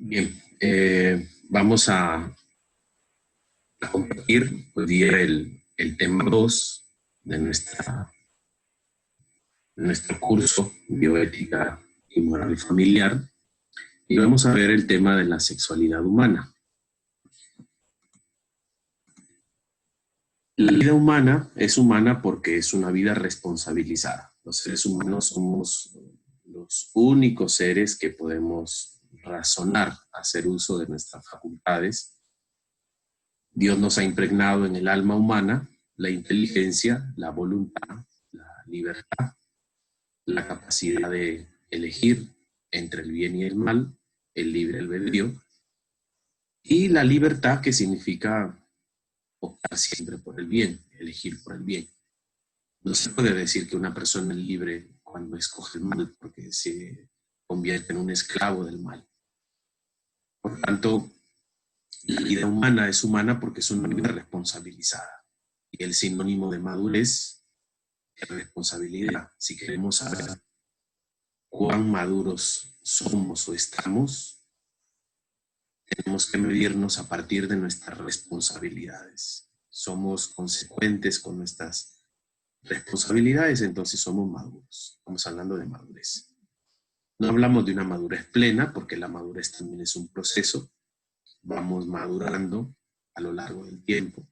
Bien, vamos a compartir hoy día el tema 2 de nuestro curso Bioética y Moral Familiar, y vamos a ver el tema de la sexualidad humana. La vida humana es humana porque es una vida responsabilizada. Los seres humanos somos los únicos seres que podemos razonar, hacer uso de nuestras facultades. Dios nos ha impregnado en el alma humana la inteligencia, la voluntad, la libertad, la capacidad de elegir entre el bien y el mal, el libre albedrío, y la libertad, que significa optar siempre por el bien, elegir por el bien. No se puede decir que una persona es libre cuando escoge el mal, porque se convierte en un esclavo del mal. Por tanto, la vida humana es humana porque es una vida responsabilizada. Y el sinónimo de madurez es responsabilidad. Si queremos saber cuán maduros somos o estamos, tenemos que medirnos a partir de nuestras responsabilidades. Somos consecuentes con nuestras responsabilidades, entonces somos maduros. Estamos hablando de madurez. No hablamos de una madurez plena, porque la madurez también es un proceso. Vamos madurando a lo largo del tiempo.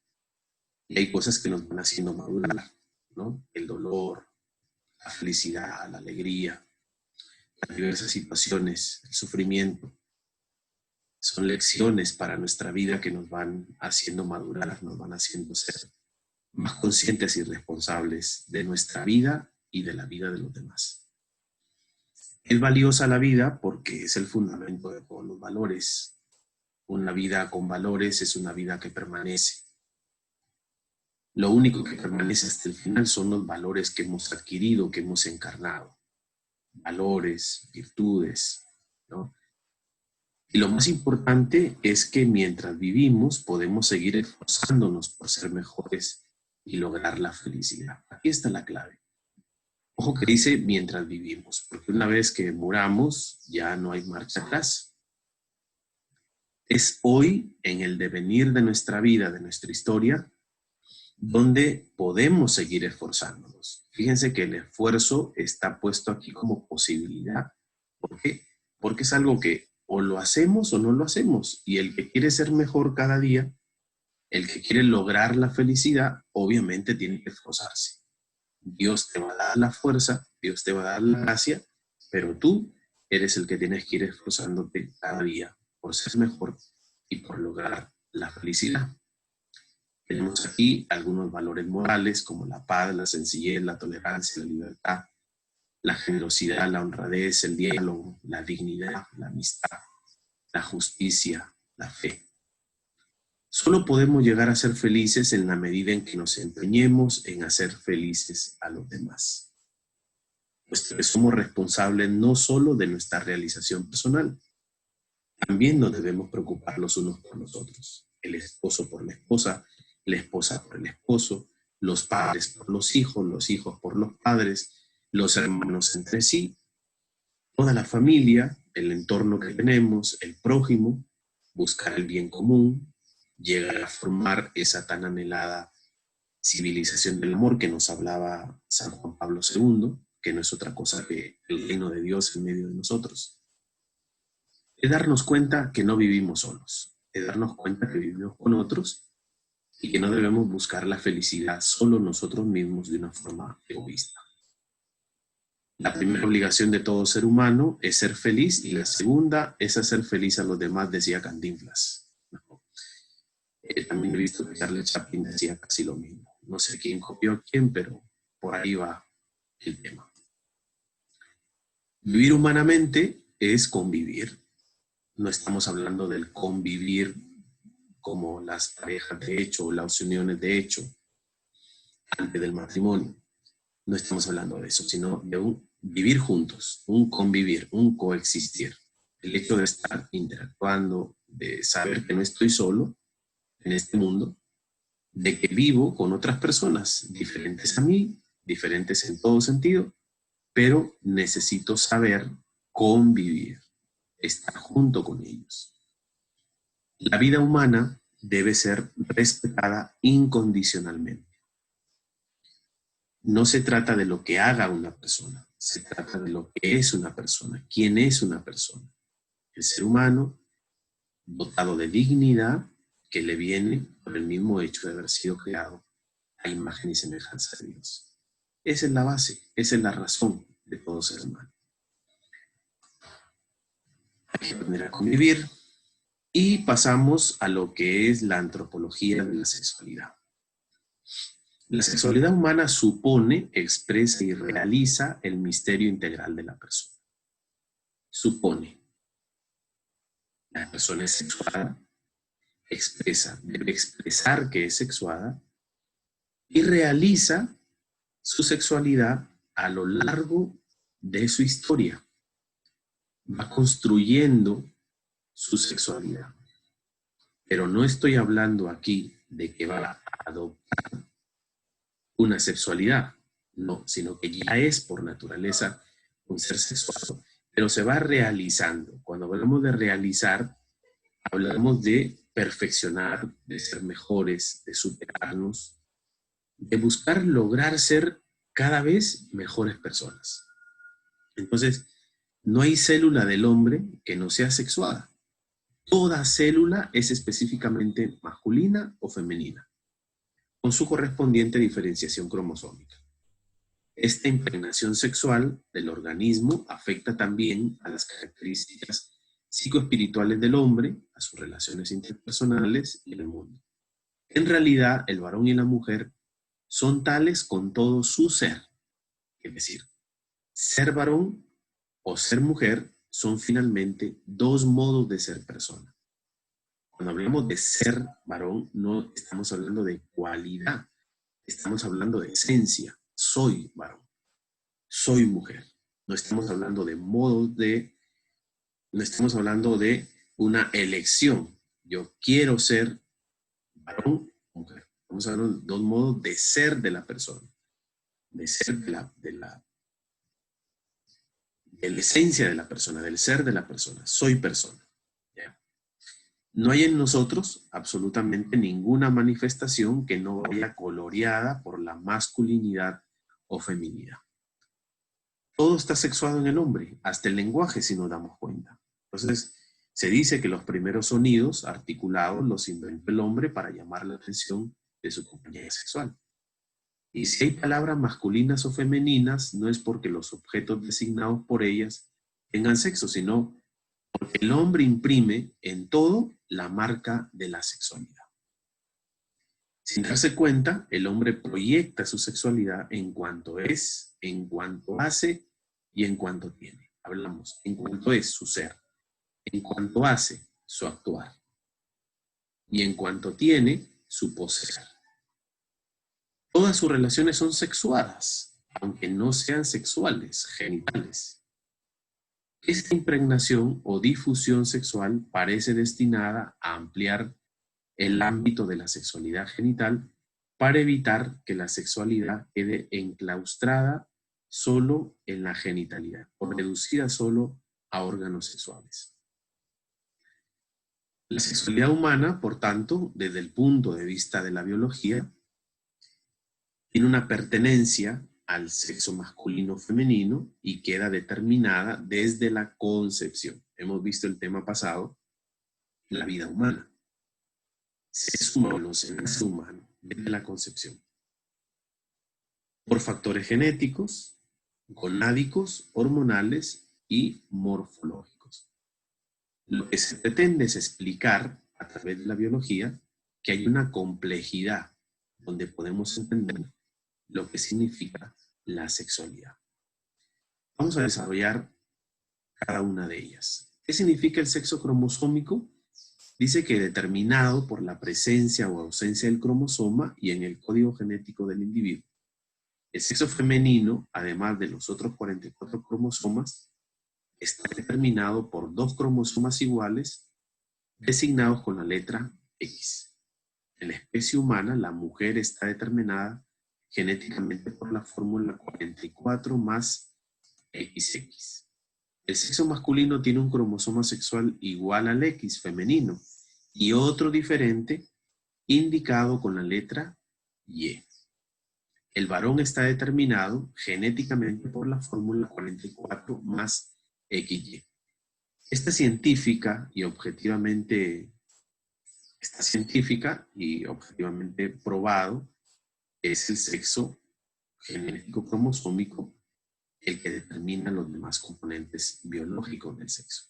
Y hay cosas que nos van haciendo madurar, ¿no? El dolor, la felicidad, la alegría, las diversas situaciones, el sufrimiento. Son lecciones para nuestra vida que nos van haciendo madurar, nos van haciendo ser más conscientes y responsables de nuestra vida y de la vida de los demás. Es valiosa la vida porque es el fundamento de todos los valores. Una vida con valores es una vida que permanece. Lo único que permanece hasta el final son los valores que hemos adquirido, que hemos encarnado. Valores, virtudes, ¿no? Y lo más importante es que mientras vivimos podemos seguir esforzándonos por ser mejores y lograr la felicidad. Aquí está la clave. Ojo que dice mientras vivimos, porque una vez que muramos ya no hay marcha atrás. Es hoy, en el devenir de nuestra vida, de nuestra historia, donde podemos seguir esforzándonos. Fíjense que el esfuerzo está puesto aquí como posibilidad. ¿Por qué? Porque es algo que o lo hacemos o no lo hacemos. Y el que quiere ser mejor cada día, el que quiere lograr la felicidad, obviamente tiene que esforzarse. Dios te va a dar la fuerza, Dios te va a dar la gracia, pero tú eres el que tienes que ir esforzándote cada día por ser mejor y por lograr la felicidad. Tenemos aquí algunos valores morales como la paz, la sencillez, la tolerancia, la libertad, la generosidad, la honradez, el diálogo, la dignidad, la amistad, la justicia, la fe. Solo podemos llegar a ser felices en la medida en que nos empeñemos en hacer felices a los demás. Puesto que somos responsables no solo de nuestra realización personal, también nos debemos preocupar los unos por los otros. El esposo por la esposa por el esposo, los padres por los hijos por los padres, los hermanos entre sí, toda la familia, el entorno que tenemos, el prójimo, buscar el bien común, llegar a formar esa tan anhelada civilización del amor que nos hablaba San Juan Pablo II, que no es otra cosa que el reino de Dios en medio de nosotros. Es darnos cuenta que no vivimos solos, es darnos cuenta que vivimos con otros y que no debemos buscar la felicidad solo nosotros mismos de una forma egoísta. La primera obligación de todo ser humano es ser feliz y la segunda es hacer feliz a los demás, decía Cantinflas. También he visto que Charlie Chaplin decía casi lo mismo. No sé quién copió a quién, pero por ahí va el tema. Vivir humanamente es convivir. No estamos hablando del convivir como las parejas de hecho o las uniones de hecho antes del matrimonio. No estamos hablando de eso, sino de un vivir juntos, un convivir, un coexistir. El hecho de estar interactuando, de saber que no estoy solo en este mundo, de que vivo con otras personas diferentes a mí, diferentes en todo sentido, pero necesito saber convivir. estar junto con ellos. La vida humana debe ser respetada incondicionalmente. No se trata de lo que haga una persona, se trata de lo que es una persona, quién es una persona. El ser humano, dotado de dignidad, que le viene por el mismo hecho de haber sido creado a imagen y semejanza de Dios. Esa es la base, esa es la razón de todo ser humano. Hay que aprender a convivir y pasamos a lo que es la antropología de la sexualidad. La sexualidad humana supone, expresa y realiza el misterio integral de la persona. Supone. La persona es sexuada, expresa, debe expresar que es sexuada y realiza su sexualidad a lo largo de su historia. Va construyendo su sexualidad. Pero no estoy hablando aquí de que va a adoptar una sexualidad, no, sino que ya es por naturaleza un ser sexual, pero se va realizando. Cuando hablamos de realizar, hablamos de perfeccionar, de ser mejores, de superarnos, de buscar lograr ser cada vez mejores personas. Entonces, no hay célula del hombre que no sea sexuada. Toda célula es específicamente masculina o femenina, con su correspondiente diferenciación cromosómica. Esta impregnación sexual del organismo afecta también a las características psicoespirituales del hombre, a sus relaciones interpersonales y el mundo. En realidad, el varón y la mujer son tales con todo su ser. Es decir, ser varón o ser mujer son finalmente dos modos de ser persona. Cuando hablamos de ser varón, no estamos hablando de cualidad, estamos hablando de esencia. Soy varón, soy mujer. No estamos hablando de modos de, no estamos hablando de una elección. Yo quiero ser varón o mujer. Estamos hablando de dos modos de ser de la persona, de ser de la esencia de la persona, del ser de la persona. Soy persona. ¿Ya? No hay en nosotros absolutamente ninguna manifestación que no vaya coloreada por la masculinidad o feminidad. Todo está sexuado en el hombre, hasta el lenguaje, si nos damos cuenta. Entonces, se dice que los primeros sonidos articulados los inventó el hombre para llamar la atención de su compañera sexual. Y si hay palabras masculinas o femeninas, no es porque los objetos designados por ellas tengan sexo, sino porque el hombre imprime en todo la marca de la sexualidad. Sin darse cuenta, el hombre proyecta su sexualidad en cuanto es, en cuanto hace y en cuanto tiene. Hablamos en cuanto es su ser, en cuanto hace su actuar y en cuanto tiene su poseer. Todas sus relaciones son sexuadas, aunque no sean sexuales, genitales. Esta impregnación o difusión sexual parece destinada a ampliar el ámbito de la sexualidad genital para evitar que la sexualidad quede enclaustrada solo en la genitalidad o reducida solo a órganos sexuales. La sexualidad humana, por tanto, desde el punto de vista de la biología, tiene una pertenencia al sexo masculino o femenino y queda determinada desde la concepción. Hemos visto el tema pasado, la vida humana. Se es humano, se nace humano desde la concepción. Por factores genéticos, gonádicos, hormonales y morfológicos. Lo que se pretende es explicar a través de la biología que hay una complejidad donde podemos entender lo que significa la sexualidad. Vamos a desarrollar cada una de ellas. ¿Qué significa el sexo cromosómico? Dice que determinado por la presencia o ausencia del cromosoma y en el código genético del individuo. El sexo femenino, además de los otros 44 cromosomas, está determinado por 2 cromosomas iguales designados con la letra X. En la especie humana, la mujer está determinada genéticamente por la fórmula 44 más XX. El sexo masculino tiene un cromosoma sexual igual al X femenino y otro diferente indicado con la letra Y. El varón está determinado genéticamente por la fórmula 44 más XY. Esta científica y objetivamente probado es el sexo genético cromosómico el que determina los demás componentes biológicos del sexo.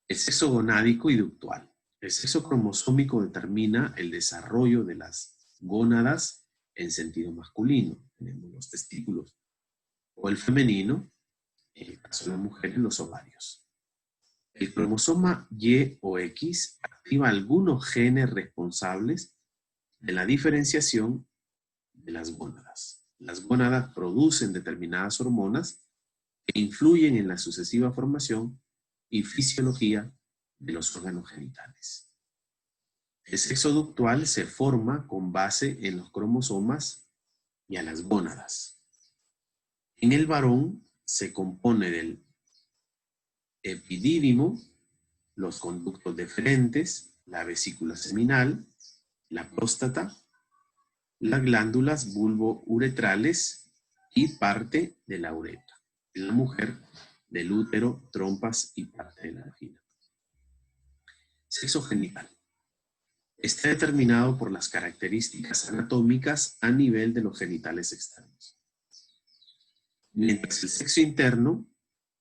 El sexo gonádico y ductual. El sexo cromosómico determina el desarrollo de las gónadas en sentido masculino, tenemos los testículos, o el femenino, en el caso de la mujer, los ovarios. El cromosoma Y o X activa algunos genes responsables de la diferenciación de las gónadas. Las gónadas producen determinadas hormonas que influyen en la sucesiva formación y fisiología de los órganos genitales. El sexo ductual se forma con base en los cromosomas y a las gónadas. En el varón se compone del epidídimo, los conductos deferentes, la vesícula seminal, la próstata, las glándulas bulbouretrales y parte de la uretra. En la mujer, del útero, trompas y parte de la vagina. Sexo genital. Está determinado por las características anatómicas a nivel de los genitales externos. Mientras el sexo interno,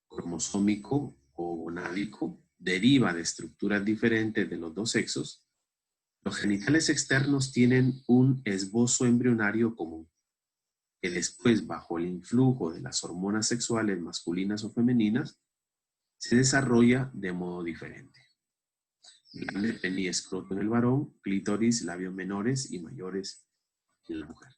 cromosómico o gonádico, deriva de estructuras diferentes de los dos sexos, los genitales externos tienen un esbozo embrionario común, que después, bajo el influjo de las hormonas sexuales masculinas o femeninas, se desarrolla de modo diferente. Glande, pene y escroto en el varón, clítoris, labios menores y mayores en la mujer.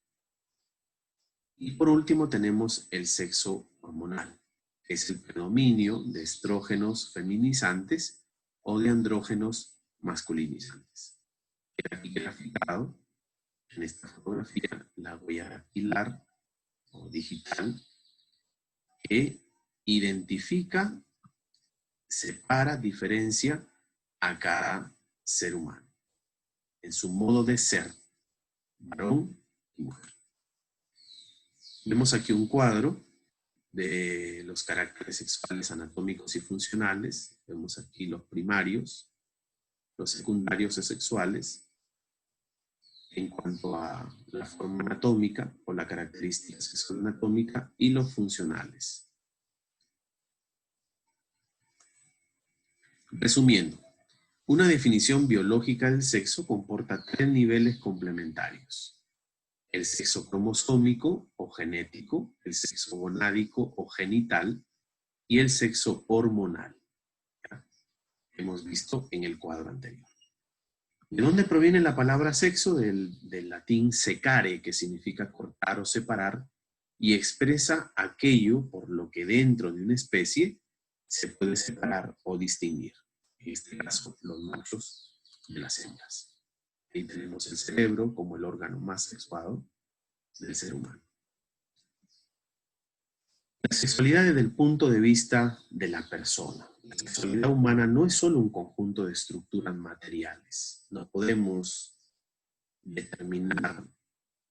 Y por último tenemos el sexo hormonal, que es el predominio de estrógenos feminizantes o de andrógenos masculinizantes. Aquí graficado en esta fotografía la huella dactilar o digital que identifica, separa, diferencia a cada ser humano en su modo de ser, varón y mujer. Vemos aquí un cuadro de los caracteres sexuales anatómicos y funcionales. Vemos aquí los primarios, los secundarios y sexuales, en cuanto a la forma anatómica o la característica sexual anatómica, y los funcionales. Resumiendo, una definición biológica del sexo comporta 3 niveles complementarios: el sexo cromosómico o genético, el sexo gonádico o genital y el sexo hormonal. ¿Ya? Hemos visto en el cuadro anterior. ¿De dónde proviene la palabra sexo? Del latín secare, que significa cortar o separar, y expresa aquello por lo que dentro de una especie se puede separar o distinguir. En este caso, los machos de las hembras. Ahí tenemos el cerebro como el órgano más sexuado del ser humano. La sexualidad desde el punto de vista de la persona. La sexualidad humana no es solo un conjunto de estructuras materiales. No podemos determinar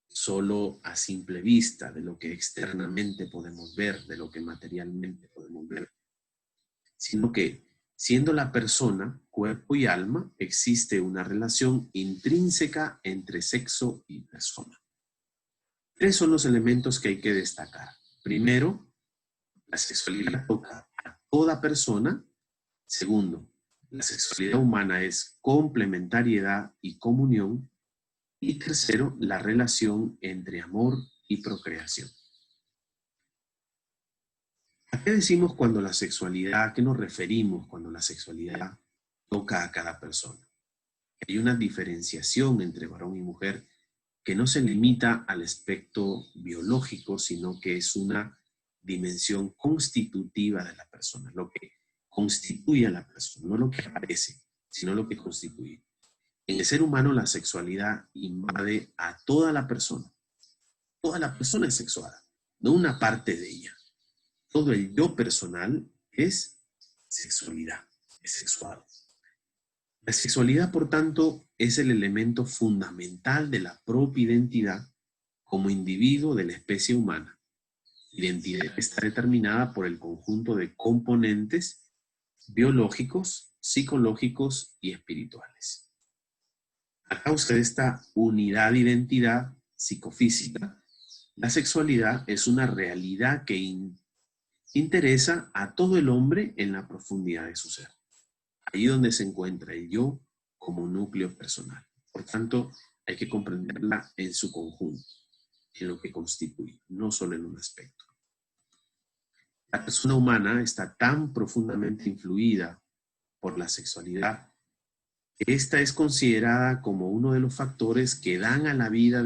solo a simple vista de lo que externamente podemos ver, de lo que materialmente podemos ver, sino que, siendo la persona, cuerpo y alma, existe una relación intrínseca entre sexo y persona. 3 son los elementos que hay que destacar. Primero, la sexualidad toca a toda persona. Segundo, la sexualidad humana es complementariedad y comunión. Y tercero, la relación entre amor y procreación. ¿A qué decimos cuando la sexualidad, a qué nos referimos cuando la sexualidad toca a cada persona? Hay una diferenciación entre varón y mujer que no se limita al aspecto biológico, sino que es una dimensión constitutiva de la persona, lo que constituye a la persona, no lo que aparece, sino lo que constituye. En el ser humano la sexualidad invade a toda la persona. Toda la persona es sexuada, no una parte de ella. todo el yo personal es sexualidad, es sexuado. La sexualidad, por tanto, es el elemento fundamental de la propia identidad como individuo de la especie humana. Identidad que está determinada por el conjunto de componentes biológicos, psicológicos y espirituales. A causa de esta unidad de identidad psicofísica, la sexualidad es una realidad que interesa a todo el hombre en la profundidad de su ser. Ahí donde se encuentra el yo como núcleo personal. Por tanto, hay que comprenderla en su conjunto, en lo que constituye, no solo en un aspecto. La persona humana está tan profundamente influida por la sexualidad que esta es considerada como uno de los factores que dan a la vida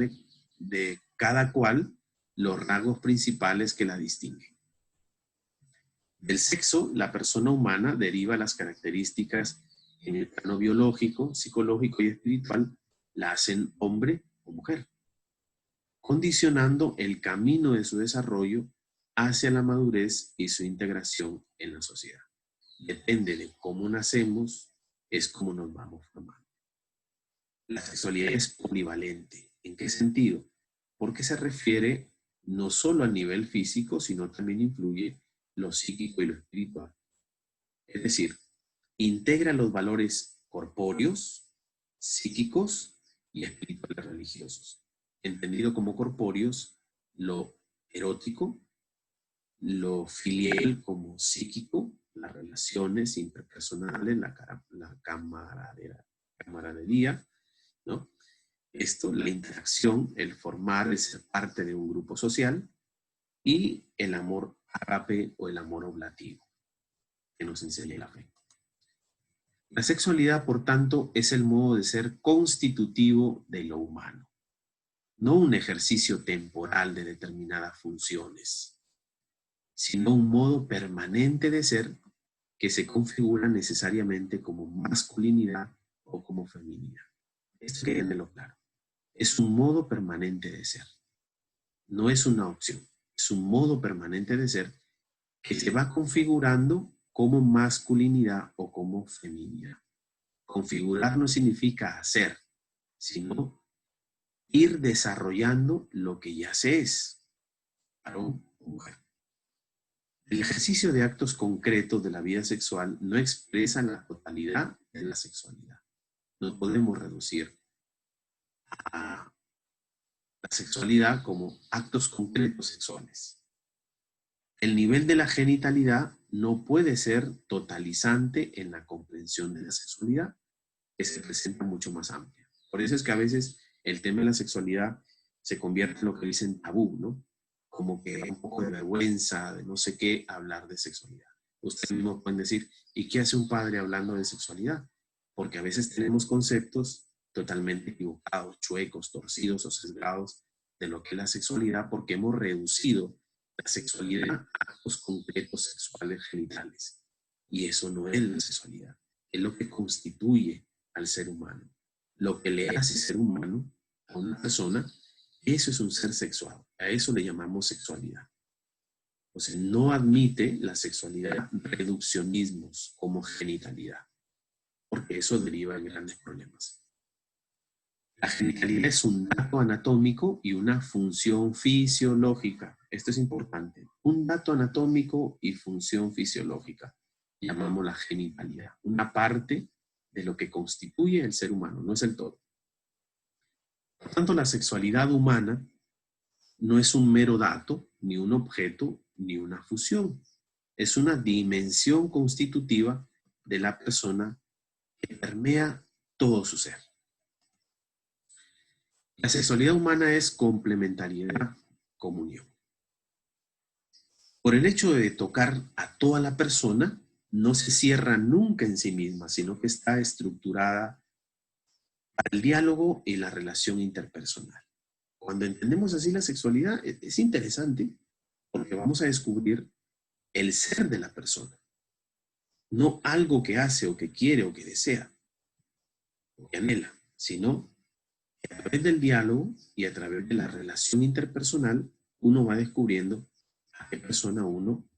de cada cual los rasgos principales que la distinguen. Del sexo, la persona humana deriva las características en el plano biológico, psicológico y espiritual, la hacen hombre o mujer, condicionando el camino de su desarrollo hacia la madurez y su integración en la sociedad. Depende de cómo nacemos, es como nos vamos formando. La sexualidad es polivalente. ¿En qué sentido? Porque se refiere no solo al nivel físico, sino también influye lo psíquico y lo espiritual. Es decir, integra los valores corpóreos, psíquicos y espirituales religiosos. Entendido como corpóreos, lo erótico, lo filial como psíquico, las relaciones interpersonales, la camaradería, ¿no? Esto, la interacción, el formar, el ser parte de un grupo social, y el amor ágape o el amor oblativo, que nos enseña la fe. La sexualidad, por tanto, es el modo de ser constitutivo de lo humano, no un ejercicio temporal de determinadas funciones, sino un modo permanente de ser que se configura necesariamente como masculinidad o como feminidad. Esto hay que tenerlo claro. Es un modo permanente de ser. No es una opción. Es un modo permanente de ser que se va configurando como masculinidad o como feminidad. Configurar no significa hacer, sino ir desarrollando lo que ya se es, varón o mujer. El ejercicio de actos concretos de la vida sexual no expresa la totalidad de la sexualidad. No podemos reducir a la sexualidad como actos concretos sexuales. El nivel de la genitalidad no puede ser totalizante en la comprensión de la sexualidad, que se presenta mucho más amplia. Por eso es que a veces el tema de la sexualidad se convierte en lo que dicen tabú, ¿no? Como que hay un poco de vergüenza, de no sé qué, hablar de sexualidad. Ustedes mismos pueden decir, ¿y qué hace un padre hablando de sexualidad? Porque a veces tenemos conceptos totalmente equivocados, chuecos, torcidos o sesgados de lo que es la sexualidad, porque hemos reducido la sexualidad a actos concretos sexuales genitales. Y eso no es la sexualidad, es lo que constituye al ser humano. Lo que le hace ser humano a una persona, eso es un ser sexual. A eso le llamamos sexualidad. O sea, no admite la sexualidad reduccionismos como genitalidad, porque eso deriva en grandes problemas. La genitalidad es un dato anatómico y una función fisiológica. Esto es importante. Un dato anatómico y función fisiológica. Llamamos la genitalidad. Una parte de lo que constituye el ser humano, no es el todo. Por tanto, la sexualidad humana no es un mero dato, ni un objeto, ni una fusión. Es una dimensión constitutiva de la persona que permea todo su ser. La sexualidad humana es complementariedad, comunión. Por el hecho de tocar a toda la persona, no se cierra nunca en sí misma, sino que está estructurada para el diálogo y la relación interpersonal. Cuando entendemos así la sexualidad, es interesante porque vamos a descubrir el ser de la persona. No algo que hace o que quiere o que desea o que anhela, sino que a través del diálogo y a través de la relación interpersonal, uno va descubriendo a qué persona uno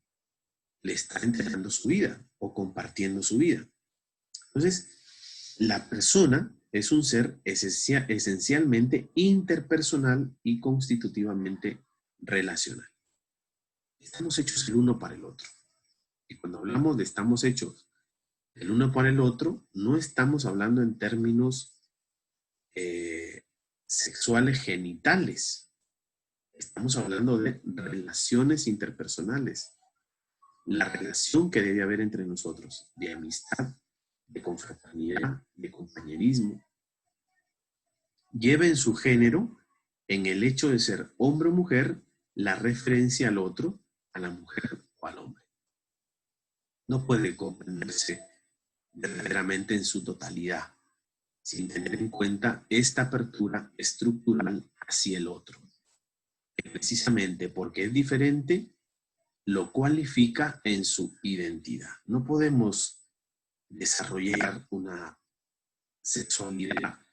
le está entregando su vida o compartiendo su vida. Entonces, la persona es un ser esencialmente interpersonal y constitutivamente relacional. Estamos hechos el uno para el otro. Y cuando hablamos de estamos hechos el uno para el otro, no estamos hablando en términos sexuales genitales. Estamos hablando de relaciones interpersonales. La relación que debe haber entre nosotros, de amistad, de confraternidad, de compañerismo, lleva en su género, en el hecho de ser hombre o mujer, la referencia al otro, a la mujer o al hombre. No puede comprenderse verdaderamente en su totalidad, sin tener en cuenta esta apertura estructural hacia el otro. Que precisamente porque es diferente, lo cualifica en su identidad. No podemos desarrollar una sexualidad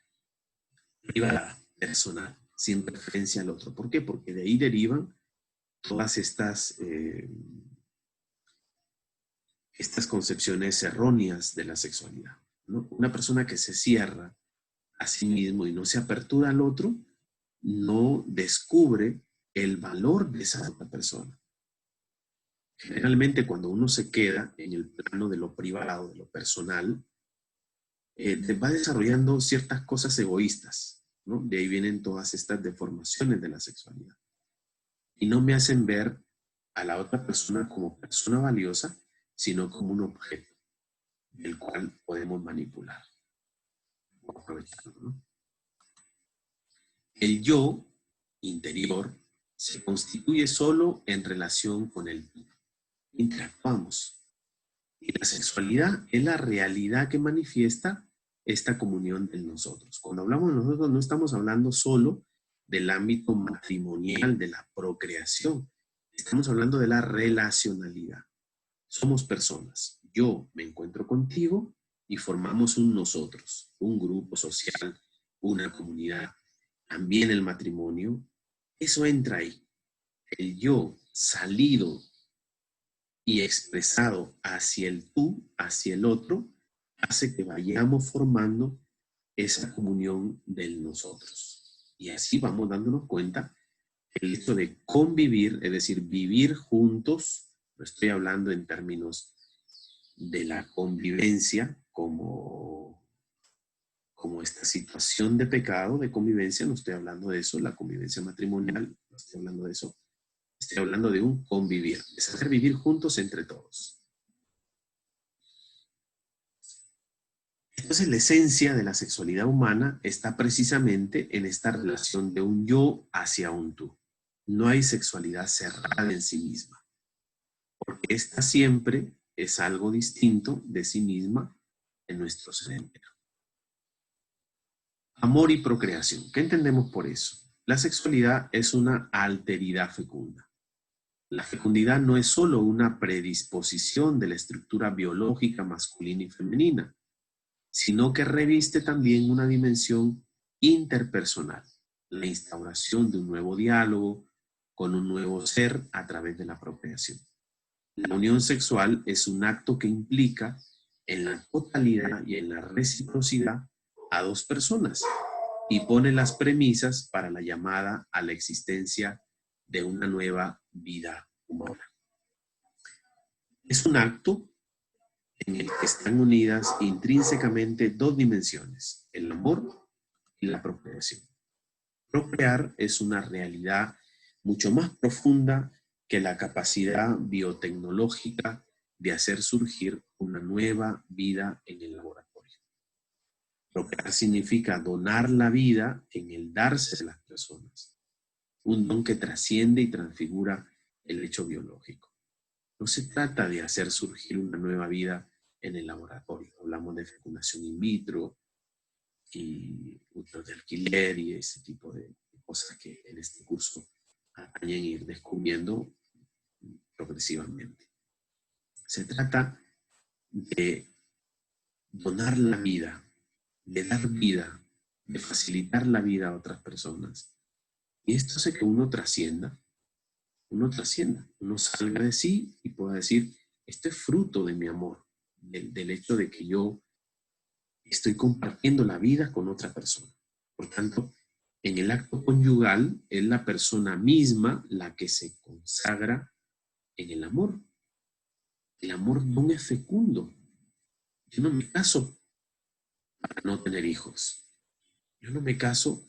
privada, personal, sin referencia al otro. ¿Por qué? Porque de ahí derivan todas estas concepciones erróneas de la sexualidad, ¿no? Una persona que se cierra a sí mismo y no se apertura al otro, no descubre el valor de esa otra persona. Generalmente cuando uno se queda en el plano de lo privado, de lo personal, va desarrollando ciertas cosas egoístas, ¿no? De ahí vienen todas estas deformaciones de la sexualidad. Y no me hacen ver a la otra persona como persona valiosa, sino como un objeto del cual podemos manipular o aprovecharlo, ¿no? El yo interior se constituye solo en relación con el tú. Interactuamos. Y la sexualidad es la realidad que manifiesta esta comunión de nosotros. Cuando hablamos de nosotros no estamos hablando solo del ámbito matrimonial, de la procreación. Estamos hablando de la relacionalidad. Somos personas. Yo me encuentro contigo y formamos un nosotros, un grupo social, una comunidad. También el matrimonio. Eso entra ahí. El yo salido y expresado hacia el tú, hacia el otro, hace que vayamos formando esa comunión del nosotros. Y así vamos dándonos cuenta que el hecho de convivir, es decir, vivir juntos, no estoy hablando en términos de la convivencia como esta situación de pecado, de convivencia, no estoy hablando de eso, la convivencia matrimonial, no estoy hablando de eso. Estoy hablando de un convivir, de saber vivir juntos entre todos. Entonces, la esencia de la sexualidad humana está precisamente en esta relación de un yo hacia un tú. No hay sexualidad cerrada en sí misma, porque esta siempre es algo distinto de sí misma en nuestro ser entero. Amor y procreación. ¿Qué entendemos por eso? La sexualidad es una alteridad fecunda. La fecundidad no es solo una predisposición de la estructura biológica masculina y femenina, sino que reviste también una dimensión interpersonal, la instauración de un nuevo diálogo con un nuevo ser a través de la procreación. La unión sexual es un acto que implica en la totalidad y en la reciprocidad a dos personas y pone las premisas para la llamada a la existencia de una nueva vida humana. Es un acto en el que están unidas intrínsecamente dos dimensiones, el amor y la procreación. Procrear es una realidad mucho más profunda que la capacidad biotecnológica de hacer surgir una nueva vida en el laboratorio. Procrear significa donar la vida en el darse de las personas, un don que trasciende y transfigura el hecho biológico. No se trata de hacer surgir una nueva vida en el laboratorio. Hablamos de fecundación in vitro y úteros de alquiler y ese tipo de cosas que en este curso atañen a ir descubriendo progresivamente. Se trata de donar la vida, de dar vida, de facilitar la vida a otras personas. Y esto hace que uno trascienda, uno salga de sí y pueda decir, Esto es fruto de mi amor, del hecho de que yo estoy compartiendo la vida con otra persona. Por tanto, en el acto conyugal es la persona misma la que se consagra en el amor. El amor no es fecundo. Yo no me caso para no tener hijos. Yo no me caso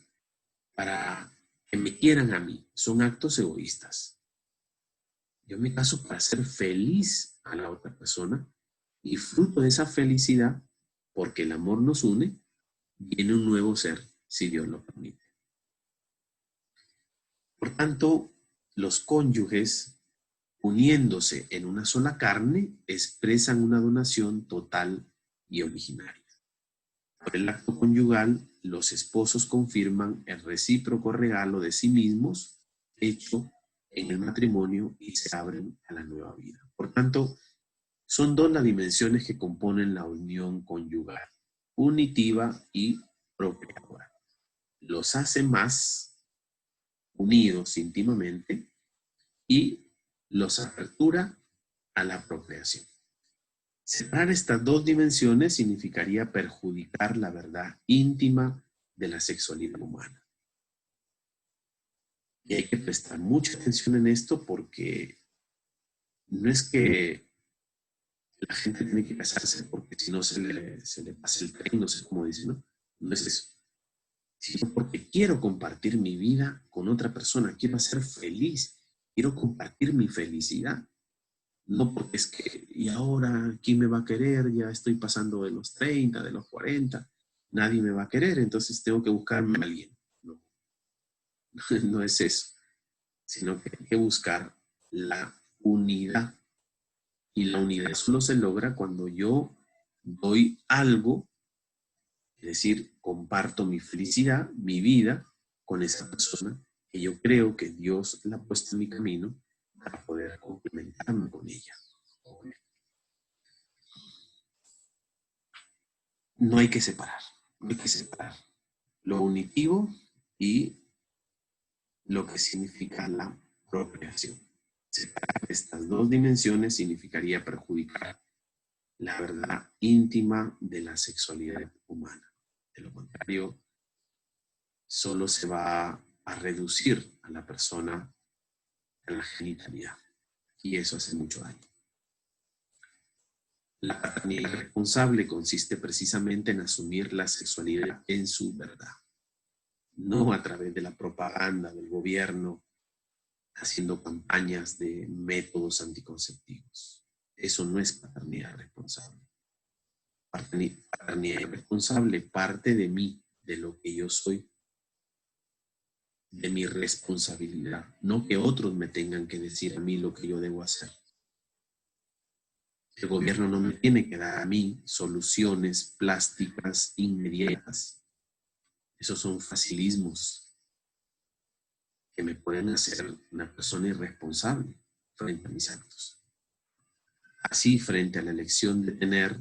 para que me quieran a mí. Son actos egoístas. Yo me caso para hacer feliz a la otra persona y fruto de esa felicidad, porque el amor nos une, viene un nuevo ser, si Dios lo permite. Por tanto, los cónyuges, uniéndose en una sola carne, expresan una donación total y originaria. Por el acto conyugal, los esposos confirman el recíproco regalo de sí mismos hecho en el matrimonio y se abren a la nueva vida. Por tanto, son dos las dimensiones que componen la unión conyugal, unitiva y procreadora. Los hace más unidos íntimamente y los apertura a la procreación. Separar estas dos dimensiones significaría perjudicar la verdad íntima de la sexualidad humana. Y hay que prestar mucha atención en esto porque no es que la gente tiene que casarse porque si no se le pasa el tren, no sé cómo dicen, ¿no? No es eso. Sino porque quiero compartir mi vida con otra persona, quiero ser feliz, quiero compartir mi felicidad. No porque es que, y ahora, ¿quién me va a querer? Ya estoy pasando de los 30, de los 40, nadie me va a querer, entonces tengo que buscarme a alguien. No, no es eso, sino que hay que buscar la unidad. Y la unidad solo se logra cuando yo doy algo, es decir, comparto mi felicidad, mi vida con esa persona que yo creo que Dios la ha puesto en mi camino para poder complementarme con ella. No hay que separar, no hay que separar lo unitivo y lo que significa la procreación. Separar estas dos dimensiones significaría perjudicar la verdad íntima de la sexualidad humana. De lo contrario, solo se va a reducir a la persona a la genitalidad. Y eso hace mucho daño. La paternidad responsable consiste precisamente en asumir la sexualidad en su verdad, no a través de la propaganda del gobierno, haciendo campañas de métodos anticonceptivos. Eso no es paternidad responsable. Paternidad responsable parte de mí, de lo que yo soy, de mi responsabilidad, no que otros me tengan que decir a mí lo que yo debo hacer. El gobierno no me tiene que dar a mí soluciones plásticas inmediatas. Esos son facilismos que me pueden hacer una persona irresponsable frente a mis actos. Así, frente a la elección de tener,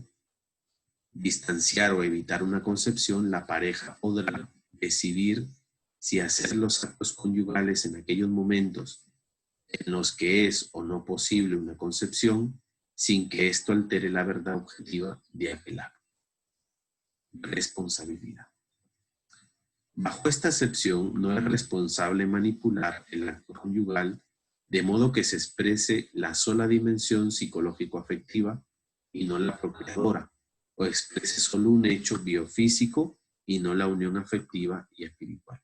distanciar o evitar una concepción, la pareja podrá decidir si hacer los actos conyugales en aquellos momentos en los que es o no posible una concepción, sin que esto altere la verdad objetiva de aquel acto. Responsabilidad. Bajo esta acepción, no es responsable manipular el acto conyugal de modo que se exprese la sola dimensión psicológico-afectiva y no la procreadora, o exprese solo un hecho biofísico y no la unión afectiva y espiritual.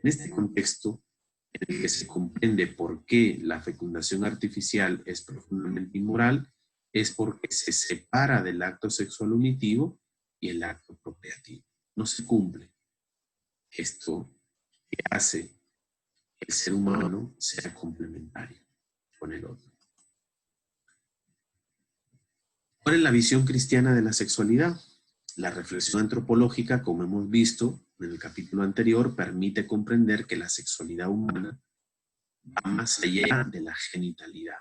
En este contexto, en el que se comprende por qué la fecundación artificial es profundamente inmoral, es porque se separa del acto sexual unitivo y el acto procreativo. No se cumple esto que hace que el ser humano sea complementario con el otro. ¿Cuál es la visión cristiana de la sexualidad? La reflexión antropológica, como hemos visto en el capítulo anterior, permite comprender que la sexualidad humana va más allá de la genitalidad.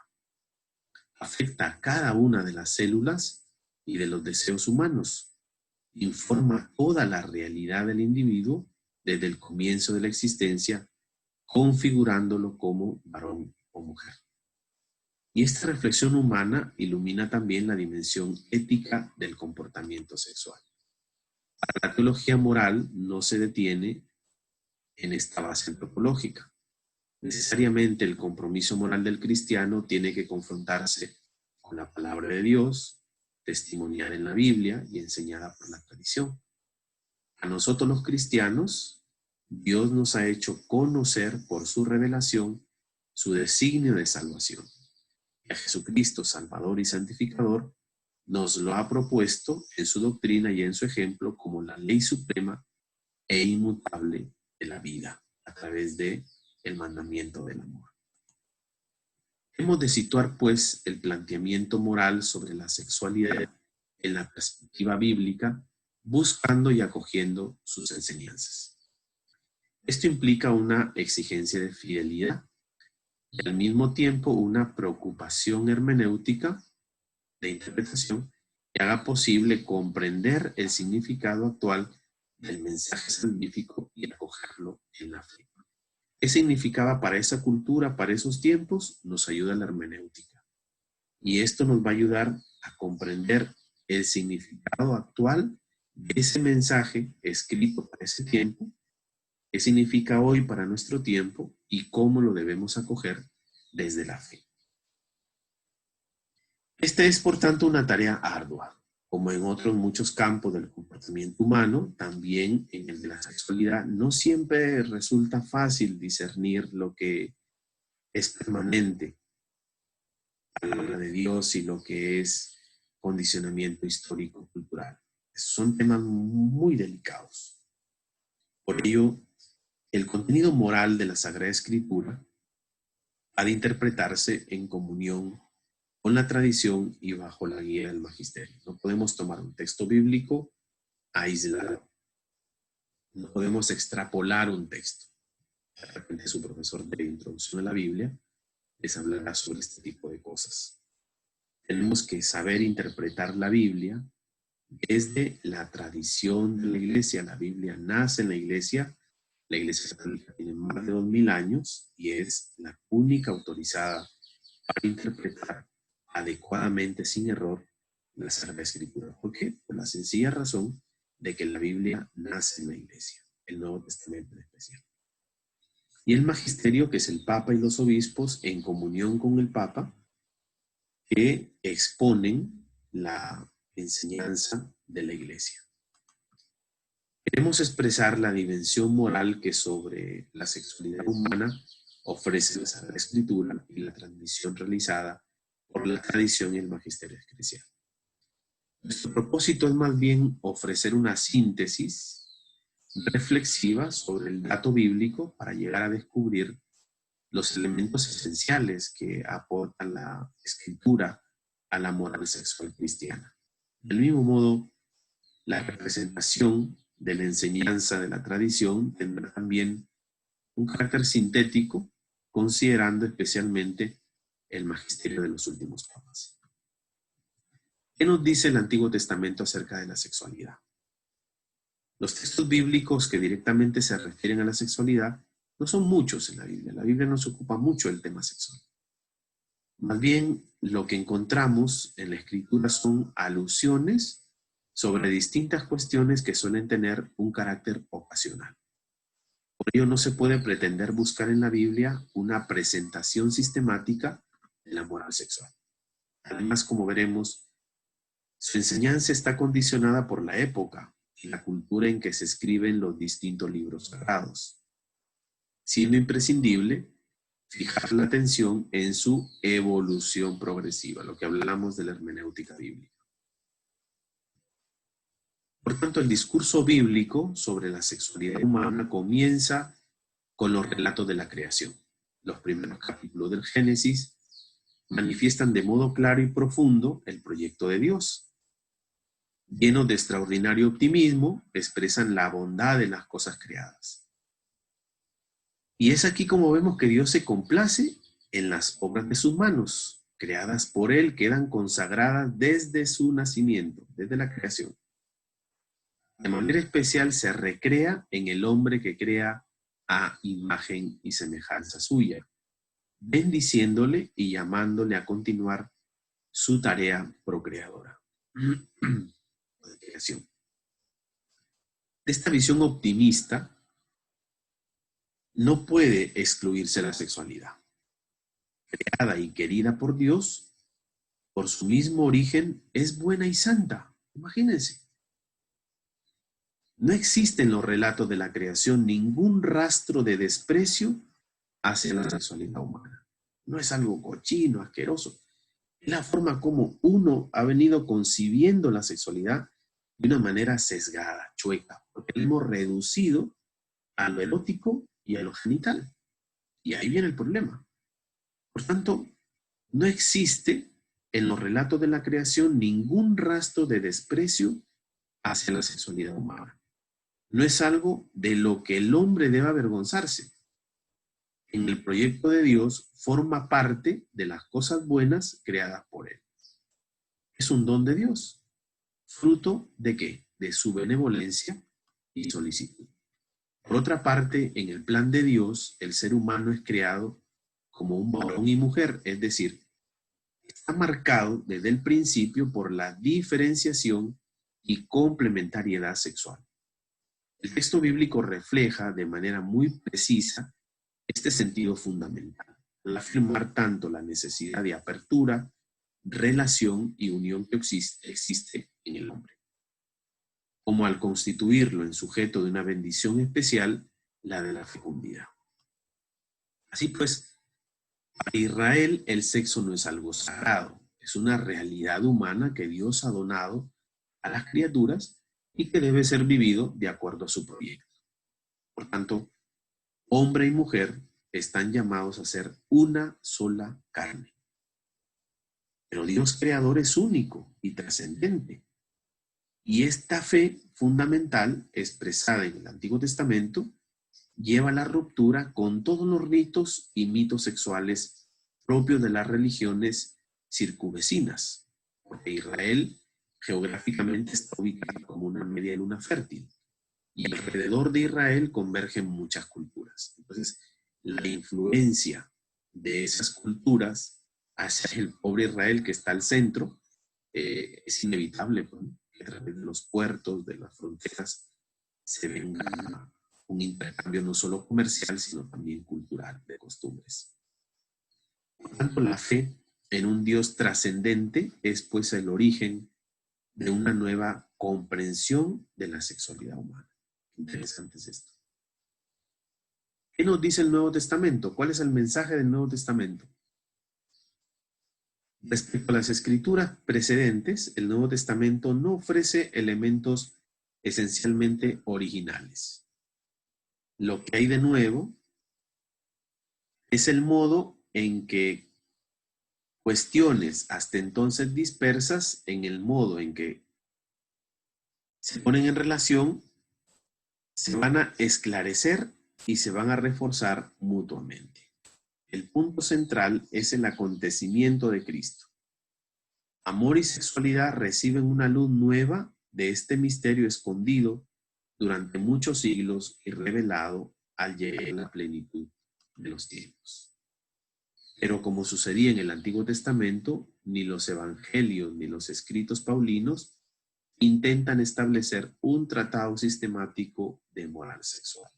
Afecta a cada una de las células y de los deseos humanos. Informa toda la realidad del individuo desde el comienzo de la existencia, configurándolo como varón o mujer. Y esta reflexión humana ilumina también la dimensión ética del comportamiento sexual. La teología moral no se detiene en esta base antropológica. Necesariamente el compromiso moral del cristiano tiene que confrontarse con la palabra de Dios, testimoniada en la Biblia y enseñada por la tradición. A nosotros los cristianos, Dios nos ha hecho conocer por su revelación su designio de salvación. Y a Jesucristo, Salvador y Santificador, nos lo ha propuesto en su doctrina y en su ejemplo como la ley suprema e inmutable de la vida, a través de el mandamiento del amor. Hemos de situar, pues, el planteamiento moral sobre la sexualidad en la perspectiva bíblica, buscando y acogiendo sus enseñanzas. Esto implica una exigencia de fidelidad y al mismo tiempo una preocupación hermenéutica de interpretación que haga posible comprender el significado actual del mensaje salvífico y acogerlo en la fe. ¿Qué significaba para esa cultura, para esos tiempos? Nos ayuda la hermenéutica. Y esto nos va a ayudar a comprender el significado actual de ese mensaje escrito para ese tiempo, qué significa hoy para nuestro tiempo y cómo lo debemos acoger desde la fe. Esta es, por tanto, una tarea ardua. Como en otros muchos campos del comportamiento humano, también en el de la sexualidad, no siempre resulta fácil discernir lo que es permanente, la palabra de Dios, y lo que es condicionamiento histórico-cultural. Son temas muy delicados. Por ello, el contenido moral de la Sagrada Escritura ha de interpretarse en comunión con la tradición y bajo la guía del magisterio. No podemos tomar un texto bíblico aislado. No podemos extrapolar un texto. De repente su profesor de introducción a la Biblia les hablará sobre este tipo de cosas. Tenemos que saber interpretar la Biblia desde la tradición de la Iglesia. La Biblia nace en la Iglesia católica tiene más de 2000 años y es la única autorizada para interpretar adecuadamente, sin error, la Sagrada Escritura. ¿Por qué? Por la sencilla razón de que la Biblia nace en la Iglesia, el Nuevo Testamento en especial. Y el magisterio, que es el Papa y los obispos, en comunión con el Papa, que exponen la enseñanza de la Iglesia. Queremos expresar la dimensión moral que sobre la sexualidad humana ofrece la Sagrada Escritura y la transmisión realizada por la tradición y el magisterio eclesial. Nuestro propósito es más bien ofrecer una síntesis reflexiva sobre el dato bíblico para llegar a descubrir los elementos esenciales que aporta la Escritura a la moral sexual cristiana. Del mismo modo, la representación de la enseñanza de la tradición tendrá también un carácter sintético, considerando especialmente el magisterio de los últimos papas. ¿Qué nos dice el Antiguo Testamento acerca de la sexualidad? Los textos bíblicos que directamente se refieren a la sexualidad no son muchos en la Biblia. La Biblia no se ocupa mucho del tema sexual. Más bien, lo que encontramos en la Escritura son alusiones sobre distintas cuestiones que suelen tener un carácter ocasional. Por ello, no se puede pretender buscar en la Biblia una presentación sistemática de la moral sexual. Además, como veremos, su enseñanza está condicionada por la época y la cultura en que se escriben los distintos libros sagrados, siendo imprescindible fijar la atención en su evolución progresiva, lo que hablamos de la hermenéutica bíblica. Por tanto, el discurso bíblico sobre la sexualidad humana comienza con los relatos de la creación. Los primeros capítulos del Génesis manifiestan de modo claro y profundo el proyecto de Dios. Llenos de extraordinario optimismo, expresan la bondad de las cosas creadas. Y es aquí como vemos que Dios se complace en las obras de sus manos, creadas por Él, quedan consagradas desde su nacimiento, desde la creación. De manera especial se recrea en el hombre que crea a imagen y semejanza suya. bendiciéndole y llamándole a continuar su tarea procreadora. De creación. De esta visión optimista no puede excluirse la sexualidad. Creada y querida por Dios, por su mismo origen, es buena y santa. Imagínense. No existe en los relatos de la creación ningún rastro de desprecio hacia la sexualidad humana. No es algo cochino, asqueroso. Es la forma como uno ha venido concibiendo la sexualidad de una manera sesgada, chueca, porque la hemos reducido a lo erótico y a lo genital. Y ahí viene el problema. Por tanto, no existe en los relatos de la creación ningún rastro de desprecio hacia la sexualidad humana. No es algo de lo que el hombre debe avergonzarse. En el proyecto de Dios forma parte de las cosas buenas creadas por Él. Es un don de Dios. ¿Fruto de qué? De su benevolencia y solicitud. Por otra parte, en el plan de Dios, el ser humano es creado como un varón y mujer, es decir, está marcado desde el principio por la diferenciación y complementariedad sexual. El texto bíblico refleja de manera muy precisa este sentido fundamental, al afirmar tanto la necesidad de apertura, relación y unión que existe en el hombre, como al constituirlo en sujeto de una bendición especial, la de la fecundidad. Así pues, para Israel el sexo no es algo sagrado, es una realidad humana que Dios ha donado a las criaturas y que debe ser vivido de acuerdo a su proyecto. Por tanto, hombre y mujer están llamados a ser una sola carne. Pero Dios creador es único y trascendente. Y esta fe fundamental, expresada en el Antiguo Testamento, lleva a la ruptura con todos los ritos y mitos sexuales propios de las religiones circunvecinas, porque Israel geográficamente está ubicado como una media luna fértil, y alrededor de Israel convergen muchas culturas. Entonces, la influencia de esas culturas hacia el pobre Israel que está al centro es inevitable, ¿no? Que a través de los puertos, de las fronteras, se venga un intercambio no solo comercial, sino también cultural, de costumbres. Por tanto, la fe en un Dios trascendente es pues el origen de una nueva comprensión de la sexualidad humana. Interesante es esto. ¿Qué nos dice el Nuevo Testamento? ¿Cuál es el mensaje del Nuevo Testamento? Respecto a las escrituras precedentes, el Nuevo Testamento no ofrece elementos esencialmente originales. Lo que hay de nuevo es el modo en que cuestiones hasta entonces dispersas, en el modo en que se ponen en relación, se van a esclarecer y se van a reforzar mutuamente. El punto central es el acontecimiento de Cristo. Amor y sexualidad reciben una luz nueva de este misterio escondido durante muchos siglos y revelado al llegar a la plenitud de los tiempos. Pero como sucedía en el Antiguo Testamento, ni los evangelios ni los escritos paulinos intentan establecer un tratado sistemático de moral sexual.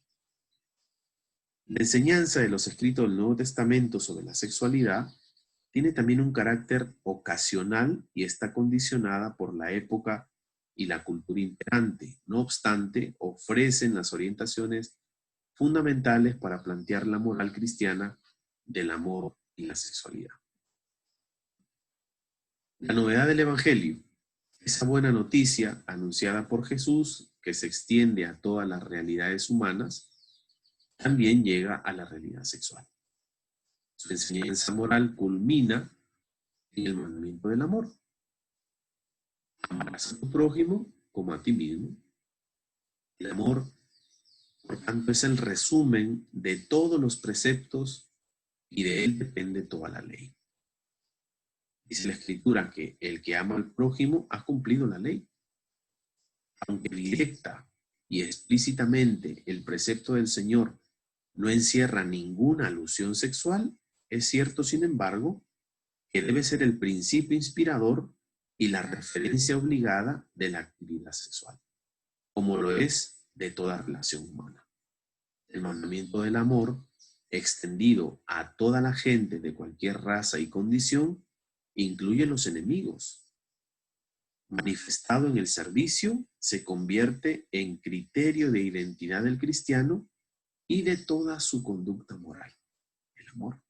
La enseñanza de los escritos del Nuevo Testamento sobre la sexualidad tiene también un carácter ocasional y está condicionada por la época y la cultura imperante. No obstante, ofrecen las orientaciones fundamentales para plantear la moral cristiana del amor y la sexualidad. La novedad del Evangelio, esa buena noticia anunciada por Jesús que se extiende a todas las realidades humanas, también llega a la realidad sexual. Su enseñanza moral culmina en el mandamiento del amor. Amarás a tu prójimo como a ti mismo. El amor, por tanto, es el resumen de todos los preceptos y de él depende toda la ley. Dice la Escritura que el que ama al prójimo ha cumplido la ley. Aunque directa y explícitamente el precepto del Señor no encierra ninguna alusión sexual, es cierto, sin embargo, que debe ser el principio inspirador y la referencia obligada de la actividad sexual, como lo es de toda relación humana. El mandamiento del amor, extendido a toda la gente de cualquier raza y condición, incluye los enemigos. Manifestado en el servicio, se convierte en criterio de identidad del cristiano y de toda su conducta moral. El amor.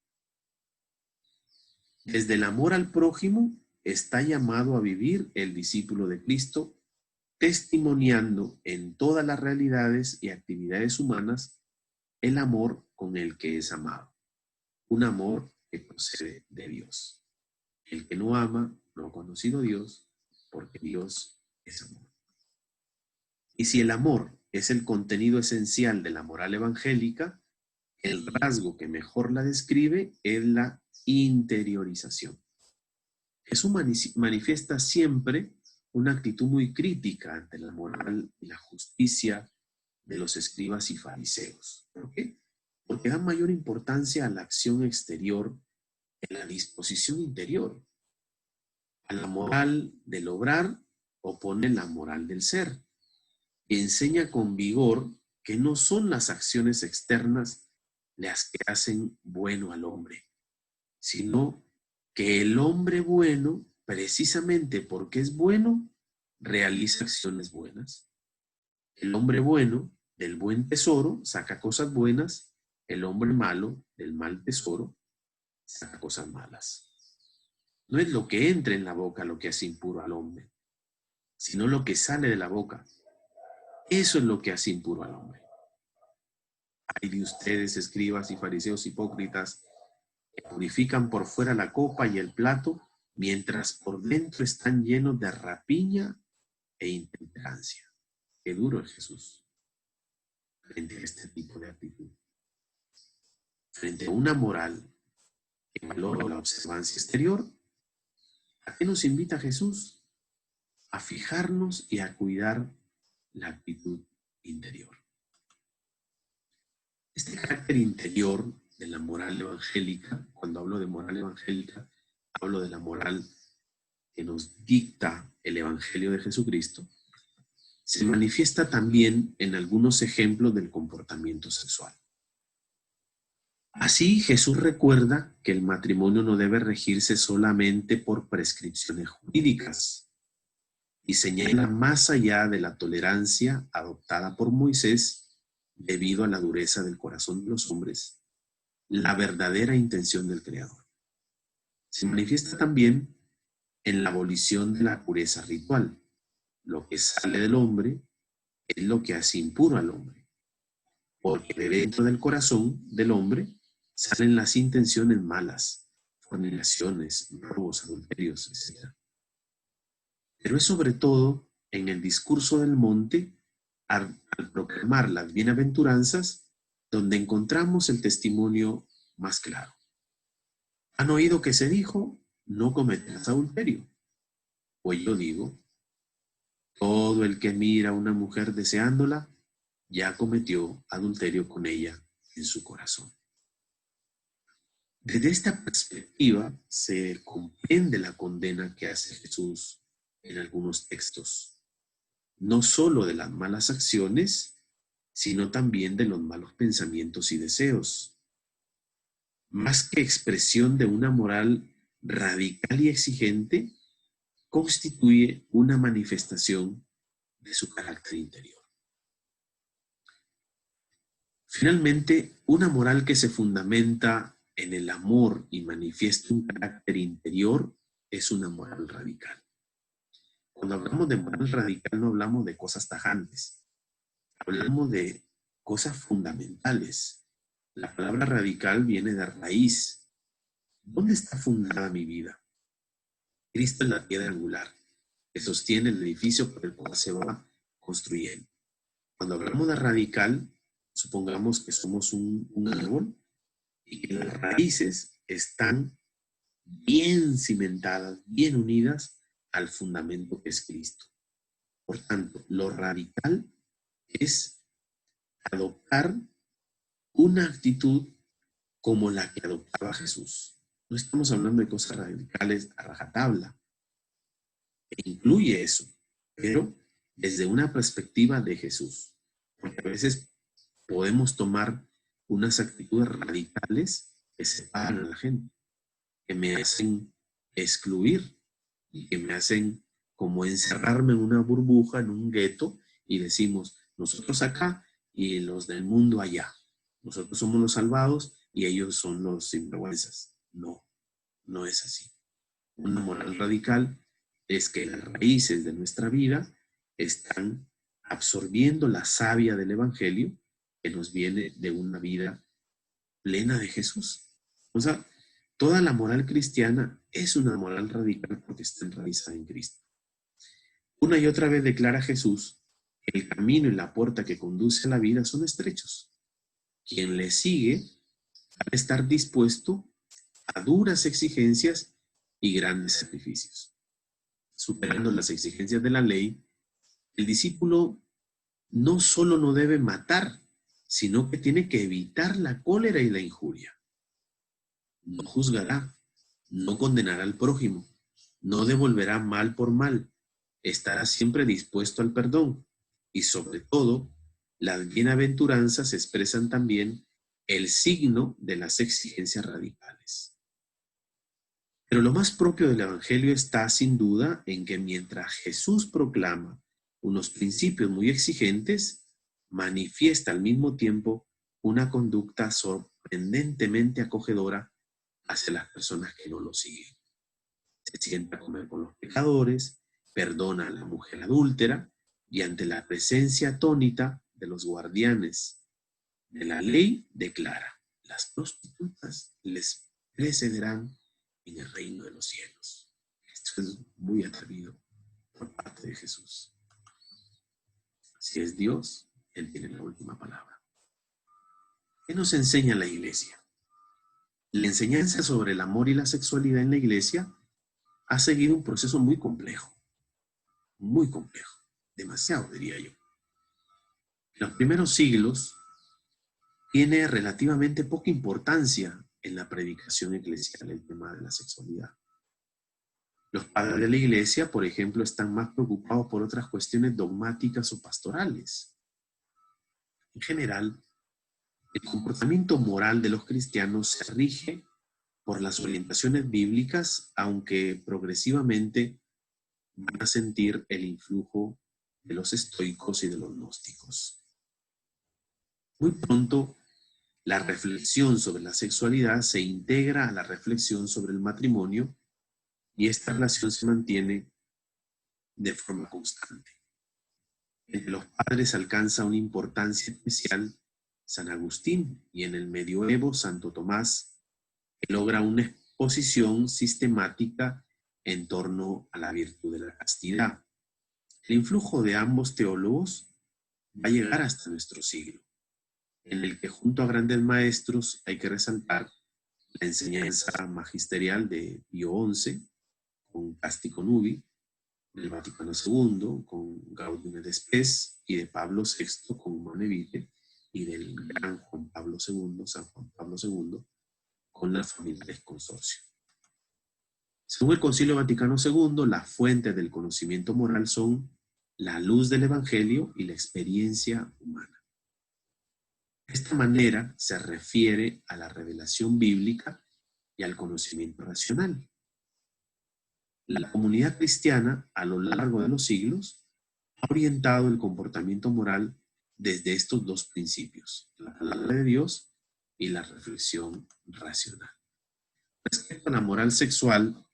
Desde el amor al prójimo está llamado a vivir el discípulo de Cristo, testimoniando en todas las realidades y actividades humanas el amor con el que es amado. Un amor que procede de Dios. El que no ama no ha conocido a Dios, porque Dios es amor. Y si el amor es el contenido esencial de la moral evangélica, el rasgo que mejor la describe es la interiorización. Jesús manifiesta siempre una actitud muy crítica ante la moral y la justicia de los escribas y fariseos. ¿Por qué? Porque dan mayor importancia a la acción exterior que a la disposición interior. A la moral del obrar opone la moral del ser y enseña con vigor que no son las acciones externas las que hacen bueno al hombre, sino que el hombre bueno, precisamente porque es bueno, realiza acciones buenas. El hombre bueno del buen tesoro saca cosas buenas, el hombre malo del mal tesoro saca cosas malas. No es lo que entra en la boca lo que hace impuro al hombre, sino lo que sale de la boca. Eso es lo que hace impuro al hombre. Hay de ustedes, escribas y fariseos hipócritas, que purifican por fuera la copa y el plato, mientras por dentro están llenos de rapiña e intemperancia. Qué duro es Jesús frente a este tipo de actitud. Frente a una moral que valora la observancia exterior, ¿a qué nos invita Jesús? A fijarnos y a cuidar la actitud interior. Este carácter interior de la moral evangélica, cuando hablo de moral evangélica, hablo de la moral que nos dicta el Evangelio de Jesucristo, se manifiesta también en algunos ejemplos del comportamiento sexual. Así, Jesús recuerda que el matrimonio no debe regirse solamente por prescripciones jurídicas y señala más allá de la tolerancia adoptada por Moisés debido a la dureza del corazón de los hombres, la verdadera intención del Creador. Se manifiesta también en la abolición de la pureza ritual. Lo que sale del hombre es lo que hace impuro al hombre, porque de dentro del corazón del hombre salen las intenciones malas, fornicaciones, robos, adulterios, etc. Pero es sobre todo en el discurso del monte, al proclamar las bienaventuranzas, donde encontramos el testimonio más claro. ¿Han oído que se dijo, no cometerás adulterio? Pues yo digo, todo el que mira a una mujer deseándola, ya cometió adulterio con ella en su corazón. Desde esta perspectiva se comprende la condena que hace Jesús en algunos textos, no solo de las malas acciones, sino también de los malos pensamientos y deseos. Más que expresión de una moral radical y exigente, constituye una manifestación de su carácter interior. Finalmente, una moral que se fundamenta en el amor y manifiesta un carácter interior es una moral radical. Cuando hablamos de moral radical no hablamos de cosas tajantes, hablamos de cosas fundamentales. La palabra radical viene de raíz. ¿Dónde está fundada mi vida? Cristo es la piedra angular que sostiene el edificio por el cual se va construyendo. Cuando hablamos de radical, supongamos que somos un árbol y que las raíces están bien cimentadas, bien unidas al fundamento que es Cristo. Por tanto, lo radical es adoptar una actitud como la que adoptaba Jesús. No estamos hablando de cosas radicales a rajatabla. Incluye eso, pero desde una perspectiva de Jesús. Porque a veces podemos tomar unas actitudes radicales que separan a la gente, que me hacen excluir y que me hacen como encerrarme en una burbuja, en un gueto, y decimos, nosotros acá y los del mundo allá. Nosotros somos los salvados y ellos son los sinvergüenzas. No, no es así. Una moral radical es que las raíces de nuestra vida están absorbiendo la savia del Evangelio que nos viene de una vida plena de Jesús. O sea, toda la moral cristiana es una moral radical porque está enraizada en Cristo. Una y otra vez declara Jesús que el camino y la puerta que conduce a la vida son estrechos. Quien le sigue debe estar dispuesto a duras exigencias y grandes sacrificios. Superando las exigencias de la ley, el discípulo no solo no debe matar, sino que tiene que evitar la cólera y la injuria. No juzgará, no condenará al prójimo, no devolverá mal por mal, estará siempre dispuesto al perdón y sobre todo, las bienaventuranzas expresan también el signo de las exigencias radicales. Pero lo más propio del Evangelio está sin duda en que mientras Jesús proclama unos principios muy exigentes, manifiesta al mismo tiempo una conducta sorprendentemente acogedora hacia las personas que no lo siguen. Se sienta a comer con los pecadores, perdona a la mujer adúltera y ante la presencia atónita de los guardianes de la ley declara: las prostitutas les precederán en el reino de los cielos. Esto es muy atrevido por parte de Jesús. Si es Dios, Él tiene la última palabra. ¿Qué nos enseña la Iglesia? La enseñanza sobre el amor y la sexualidad en la Iglesia ha seguido un proceso muy complejo, demasiado diría yo. En los primeros siglos tiene relativamente poca importancia en la predicación eclesial el tema de la sexualidad. Los padres de la Iglesia, por ejemplo, están más preocupados por otras cuestiones dogmáticas o pastorales. En general, el comportamiento moral de los cristianos se rige por las orientaciones bíblicas, aunque progresivamente van a sentir el influjo de los estoicos y de los gnósticos. Muy pronto, la reflexión sobre la sexualidad se integra a la reflexión sobre el matrimonio y esta relación se mantiene de forma constante. Entre los padres alcanza una importancia especial San Agustín y en el medioevo Santo Tomás, que logra una exposición sistemática en torno a la virtud de la castidad. El influjo de ambos teólogos va a llegar hasta nuestro siglo, en el que junto a grandes maestros hay que resaltar la enseñanza magisterial de Pío XI, con Casti Connubii, del Vaticano II, con Gaudium et Spes, y de Pablo VI, con Humanae Vitae, y del gran Juan Pablo II, San Juan Pablo II, con la Familiares Consortio. Según el Concilio Vaticano II, las fuentes del conocimiento moral son la luz del Evangelio y la experiencia humana. De esta manera se refiere a la revelación bíblica y al conocimiento racional. La comunidad cristiana, a lo largo de los siglos, ha orientado el comportamiento moral desde estos dos principios, la palabra de Dios y la reflexión racional. Respecto a la moral sexual,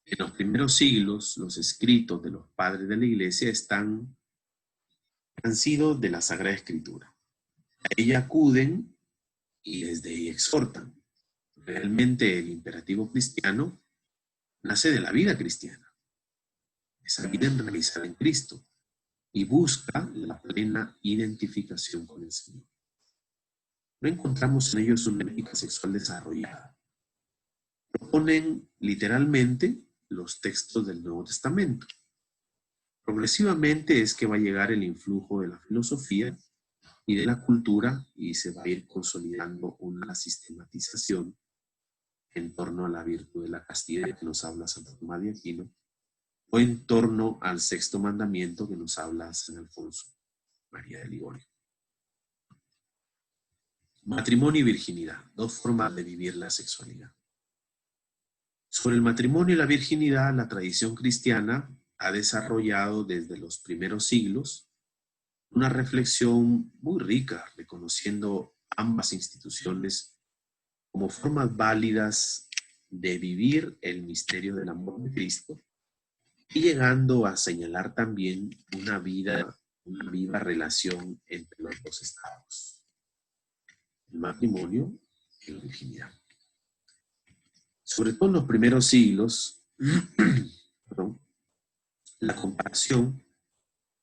en los primeros siglos, los escritos de los padres de la Iglesia han sido de la Sagrada Escritura. A ella acuden y desde ahí exhortan. Realmente el imperativo cristiano nace de la vida cristiana, esa vida enraizada en Cristo, y busca la plena identificación con el Señor. No encontramos en ellos una ética sexual desarrollada. Proponen literalmente los textos del Nuevo Testamento. Progresivamente es que va a llegar el influjo de la filosofía y de la cultura, y se va a ir consolidando una sistematización en torno a la virtud de la castidad que nos habla Santa Tomás de Aquino, o en torno al sexto mandamiento que nos habla San Alfonso María de Ligorio. Matrimonio y virginidad, dos formas de vivir la sexualidad. Sobre el matrimonio y la virginidad, la tradición cristiana ha desarrollado desde los primeros siglos una reflexión muy rica, reconociendo ambas instituciones como formas válidas de vivir el misterio del amor de Cristo y llegando a señalar también una viva relación entre los dos estados, el matrimonio y la virginidad. Sobre todo en los primeros siglos, la comparación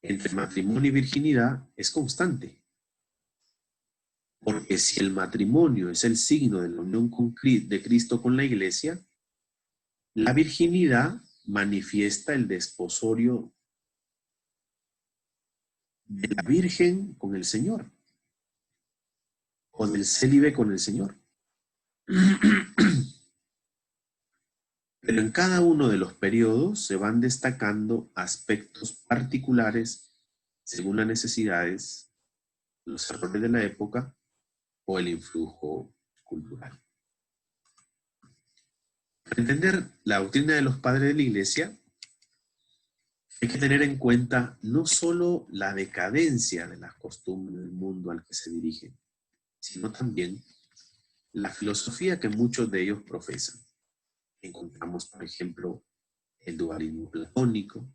entre matrimonio y virginidad es constante. Porque si el matrimonio es el signo de la unión de Cristo con la Iglesia, la virginidad manifiesta el desposorio de la Virgen con el Señor, o del célibe con el Señor. Pero en cada uno de los periodos se van destacando aspectos particulares según las necesidades, los errores de la época o el influjo cultural. Para entender la doctrina de los padres de la Iglesia, hay que tener en cuenta no solo la decadencia de las costumbres del mundo al que se dirigen, sino también la filosofía que muchos de ellos profesan. Encontramos, por ejemplo, el dualismo platónico,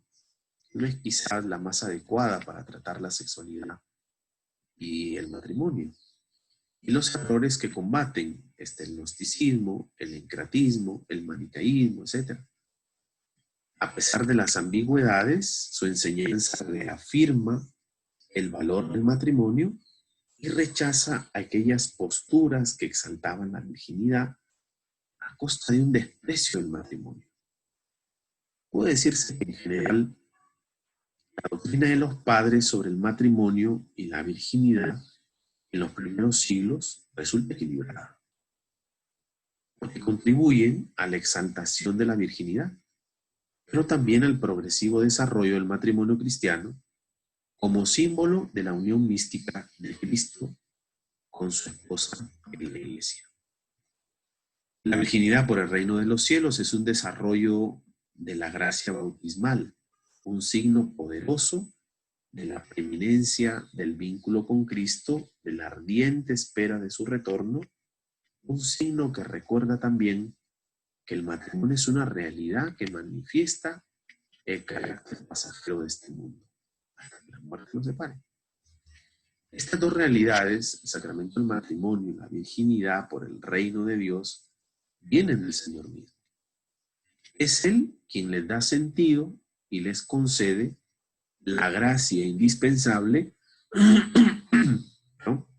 que no es quizás la más adecuada para tratar la sexualidad y el matrimonio, y los errores que combaten, el gnosticismo, el encratismo, el manicaísmo, etc. A pesar de las ambigüedades, su enseñanza reafirma el valor del matrimonio y rechaza aquellas posturas que exaltaban la virginidad a costa de un desprecio del matrimonio. Puede decirse que en general la doctrina de los padres sobre el matrimonio y la virginidad en los primeros siglos resulta equilibrada, porque contribuyen a la exaltación de la virginidad, pero también al progresivo desarrollo del matrimonio cristiano como símbolo de la unión mística de Cristo con su esposa en la Iglesia. La virginidad por el reino de los cielos es un desarrollo de la gracia bautismal, un signo poderoso de la preeminencia del vínculo con Cristo, de la ardiente espera de su retorno, un signo que recuerda también que el matrimonio es una realidad que manifiesta el carácter pasajero de este mundo, hasta que la muerte nos separe. Estas dos realidades, el sacramento del matrimonio y la virginidad por el reino de Dios, vienen del Señor mismo. Es Él quien les da sentido y les concede la gracia indispensable. ¿No?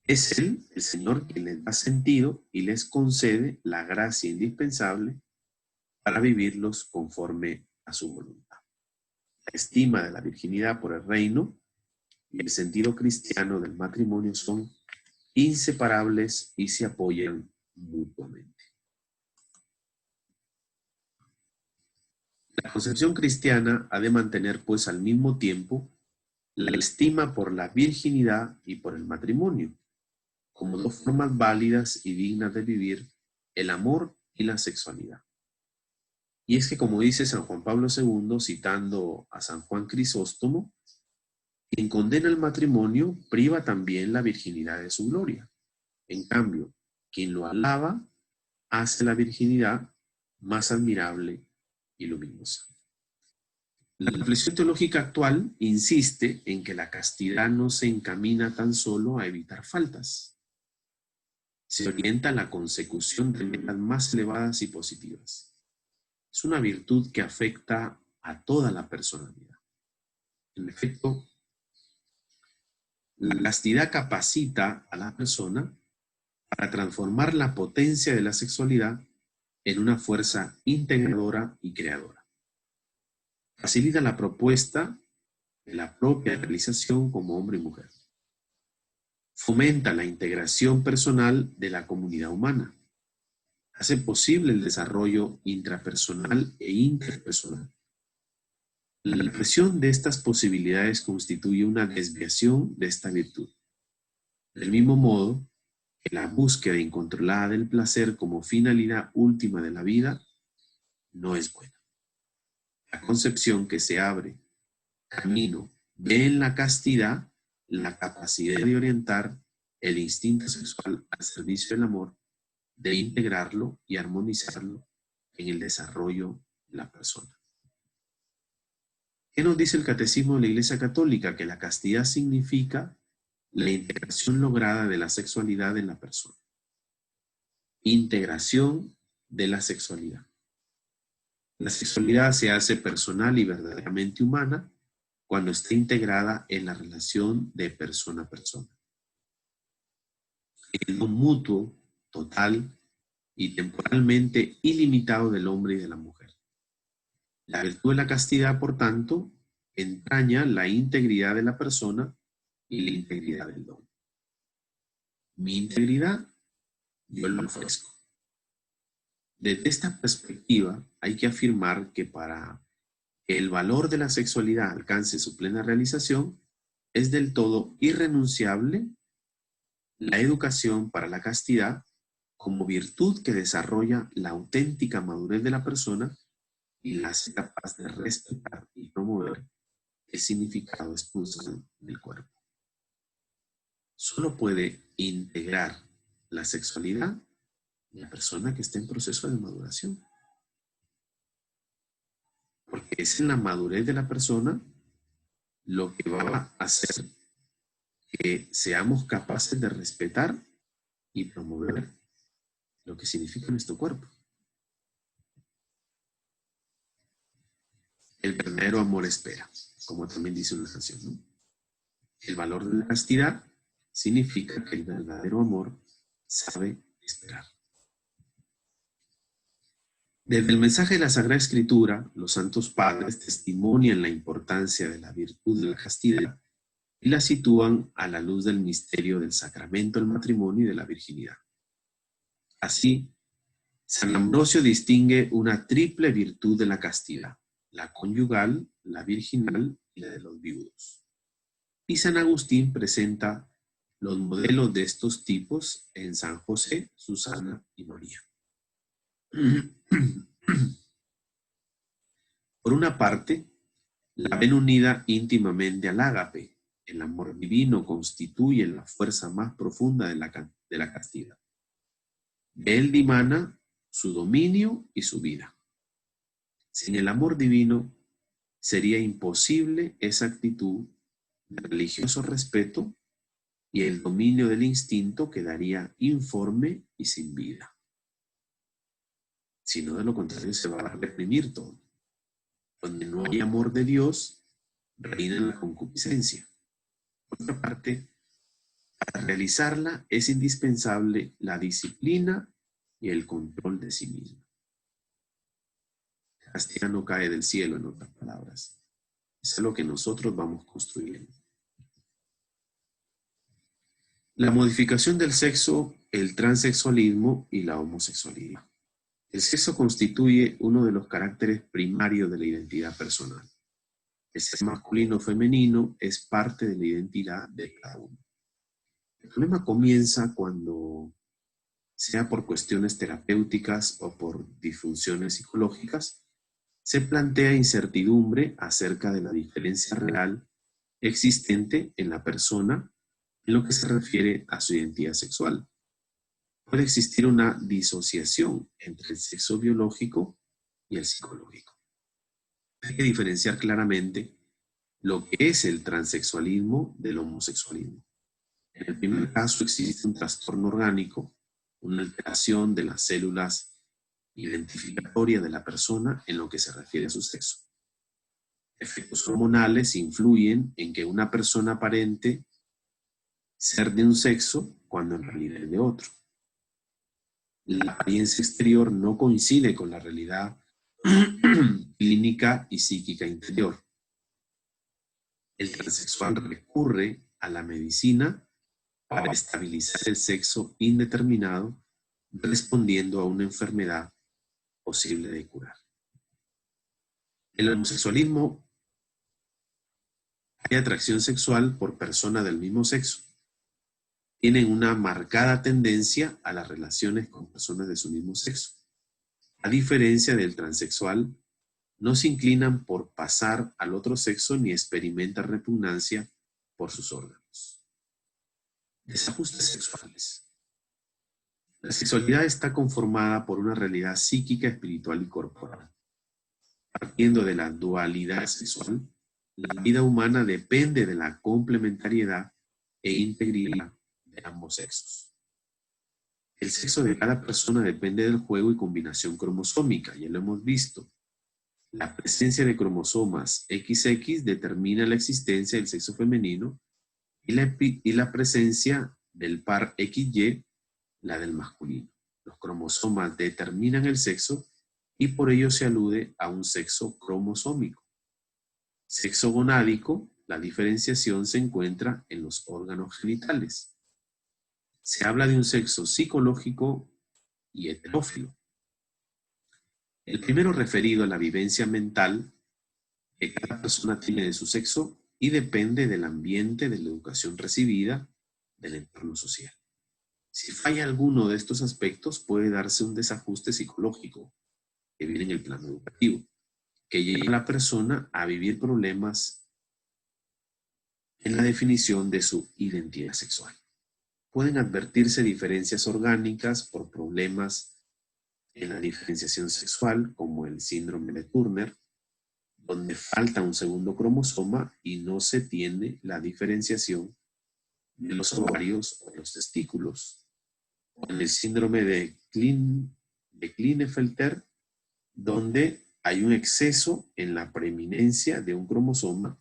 Es Él, el Señor, quien les da sentido y les concede la gracia indispensable para vivirlos conforme a su voluntad. La estima de la virginidad por el reino y el sentido cristiano del matrimonio son inseparables y se apoyan mutuamente. La concepción cristiana ha de mantener, pues, al mismo tiempo la estima por la virginidad y por el matrimonio, como dos formas válidas y dignas de vivir el amor y la sexualidad. Y es que, como dice San Juan Pablo II, citando a San Juan Crisóstomo, quien condena el matrimonio priva también la virginidad de su gloria. En cambio, quien lo alaba hace la virginidad más admirable y luminosa. La reflexión teológica actual insiste en que la castidad no se encamina tan solo a evitar faltas. Se orienta a la consecución de metas más elevadas y positivas. Es una virtud que afecta a toda la personalidad. En efecto, la castidad capacita a la persona para transformar la potencia de la sexualidad en una fuerza integradora y creadora. Facilita la propuesta de la propia realización como hombre y mujer. Fomenta la integración personal de la comunidad humana. Hace posible el desarrollo intrapersonal e interpersonal. La presión de estas posibilidades constituye una desviación de esta virtud. Del mismo modo que la búsqueda incontrolada del placer como finalidad última de la vida no es buena. La concepción que se abre camino ve en la castidad la capacidad de orientar el instinto sexual al servicio del amor, de integrarlo y armonizarlo en el desarrollo de la persona. ¿Qué nos dice el Catecismo de la Iglesia Católica? Que la castidad significa la integración lograda de la sexualidad en la persona. Integración de la sexualidad. La sexualidad se hace personal y verdaderamente humana cuando está integrada en la relación de persona a persona. El don mutuo, total y temporalmente ilimitado del hombre y de la mujer. La virtud de la castidad, por tanto, entraña la integridad de la persona y la integridad del don. Mi integridad, yo la ofrezco. Desde esta perspectiva, hay que afirmar que para que el valor de la sexualidad alcance su plena realización, es del todo irrenunciable la educación para la castidad como virtud que desarrolla la auténtica madurez de la persona y la hace capaz de respetar y promover el significado espiritual del cuerpo. Solo puede integrar la sexualidad la persona que está en proceso de maduración. Porque es en la madurez de la persona lo que va a hacer que seamos capaces de respetar y promover lo que significa nuestro cuerpo. El verdadero amor espera, como también dice una canción, ¿no? El valor de la castidad significa que el verdadero amor sabe esperar. Desde el mensaje de la Sagrada Escritura, los santos padres testimonian la importancia de la virtud de la castidad y la sitúan a la luz del misterio del sacramento del matrimonio y de la virginidad. Así, San Ambrosio distingue una triple virtud de la castidad: la conyugal, la virginal y la de los viudos. Y San Agustín presenta los modelos de estos tipos en San José, Susana y María. Por una parte, la ven unida íntimamente al ágape. El amor divino constituye la fuerza más profunda de la castidad. De él dimana su dominio y su vida. Sin el amor divino sería imposible esa actitud de religioso respeto y el dominio del instinto quedaría informe y sin vida. Si no, de lo contrario, se va a reprimir todo. Donde no hay amor de Dios, reina la concupiscencia. Por otra parte, para realizarla es indispensable la disciplina y el control de sí mismo. La castidad no cae del cielo, en otras palabras. Es lo que nosotros vamos construyendo. La modificación del sexo, el transexualismo y la homosexualidad. El sexo constituye uno de los caracteres primarios de la identidad personal. El ser masculino o femenino es parte de la identidad de cada uno. El problema comienza cuando, sea por cuestiones terapéuticas o por disfunciones psicológicas, se plantea incertidumbre acerca de la diferencia real existente en la persona en lo que se refiere a su identidad sexual. Puede existir una disociación entre el sexo biológico y el psicológico. Hay que diferenciar claramente lo que es el transexualismo del homosexualismo. En el primer caso existe un trastorno orgánico, una alteración de las células identificatorias de la persona en lo que se refiere a su sexo. Efectos hormonales influyen en que una persona aparente ser de un sexo cuando en realidad es de otro. La apariencia exterior no coincide con la realidad clínica y psíquica interior. El transexual recurre a la medicina para estabilizar el sexo indeterminado, respondiendo a una enfermedad posible de curar. En el homosexualismo hay atracción sexual por personas del mismo sexo. Tienen una marcada tendencia a las relaciones con personas de su mismo sexo. A diferencia del transexual, no se inclinan por pasar al otro sexo ni experimentan repugnancia por sus órganos. Desajustes sexuales. La sexualidad está conformada por una realidad psíquica, espiritual y corporal. Partiendo de la dualidad sexual, la vida humana depende de la complementariedad e integridad de ambos sexos. El sexo de cada persona depende del juego y combinación cromosómica, ya lo hemos visto. La presencia de cromosomas XX determina la existencia del sexo femenino y la presencia del par XY, la del masculino. Los cromosomas determinan el sexo y por ello se alude a un sexo cromosómico. Sexo gonádico, la diferenciación se encuentra en los órganos genitales. Se habla de un sexo psicológico y heterófilo. El primero referido a la vivencia mental que cada persona tiene de su sexo y depende del ambiente, de la educación recibida, del entorno social. Si falla alguno de estos aspectos, puede darse un desajuste psicológico que viene en el plano educativo, que lleva a la persona a vivir problemas en la definición de su identidad sexual. Pueden advertirse diferencias orgánicas por problemas en la diferenciación sexual, como el síndrome de Turner, donde falta un segundo cromosoma y no se tiene la diferenciación de los ovarios o los testículos, o en el síndrome de Klinefelter, donde hay un exceso en la preeminencia de un cromosoma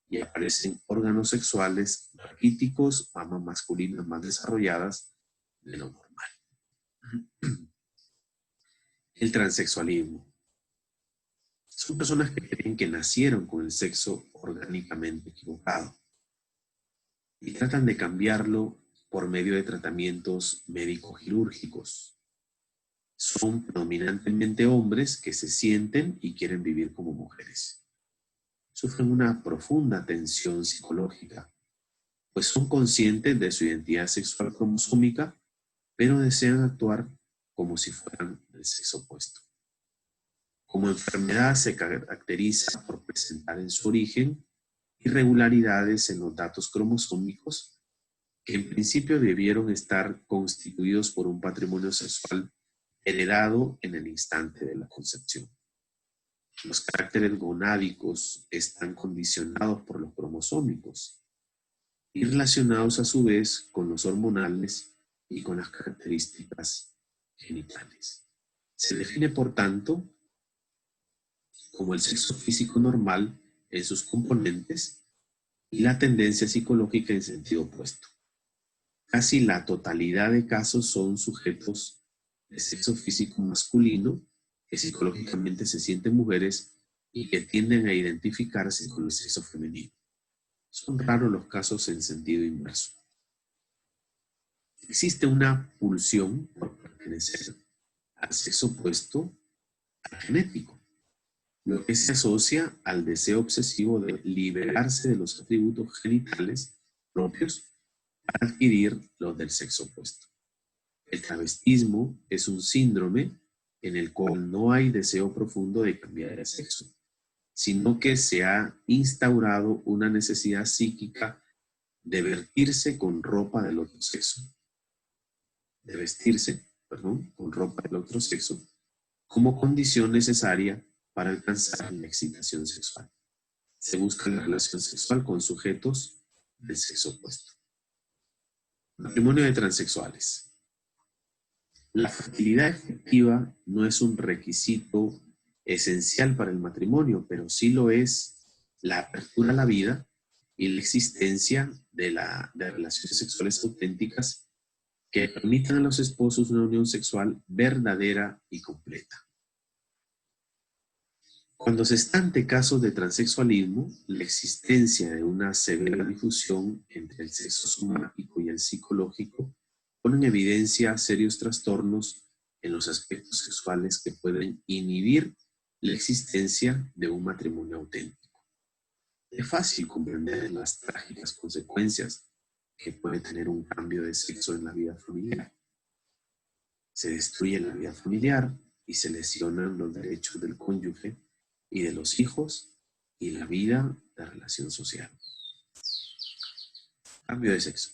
y aparecen órganos sexuales raquíticos, mamas masculinas más desarrolladas de lo normal. El transexualismo. Son personas que creen que nacieron con el sexo orgánicamente equivocado y tratan de cambiarlo por medio de tratamientos médico-quirúrgicos. Son predominantemente hombres que se sienten y quieren vivir como mujeres. Sufren una profunda tensión psicológica, pues son conscientes de su identidad sexual cromosómica, pero desean actuar como si fueran del sexo opuesto. Como enfermedad se caracteriza por presentar en su origen irregularidades en los datos cromosómicos que en principio debieron estar constituidos por un patrimonio sexual heredado en el instante de la concepción. Los caracteres gonádicos están condicionados por los cromosómicos y relacionados a su vez con los hormonales y con las características genitales. Se define, por tanto, como el sexo físico normal en sus componentes y la tendencia psicológica en sentido opuesto. Casi la totalidad de casos son sujetos de sexo físico masculino que psicológicamente se sienten mujeres y que tienden a identificarse con el sexo femenino. Son raros los casos en sentido inverso. Existe una pulsión por pertenecer al sexo opuesto al genético, lo que se asocia al deseo obsesivo de liberarse de los atributos genitales propios para adquirir los del sexo opuesto. El travestismo es un síndrome en el cual no hay deseo profundo de cambiar de sexo, sino que se ha instaurado una necesidad psíquica de vestirse con ropa del otro sexo. Con ropa del otro sexo como condición necesaria para alcanzar la excitación sexual. Se busca la relación sexual con sujetos del sexo opuesto. Matrimonio de transexuales. La fertilidad efectiva no es un requisito esencial para el matrimonio, pero sí lo es la apertura a la vida y la existencia de relaciones sexuales auténticas que permitan a los esposos una unión sexual verdadera y completa. Cuando se está ante casos de transexualismo, la existencia de una severa difusión entre el sexo somático y el psicológico pone en evidencia serios trastornos en los aspectos sexuales que pueden inhibir la existencia de un matrimonio auténtico. Es fácil comprender las trágicas consecuencias que puede tener un cambio de sexo en la vida familiar. Se destruye la vida familiar y se lesionan los derechos del cónyuge y de los hijos y la vida de relación social. Cambio de sexo.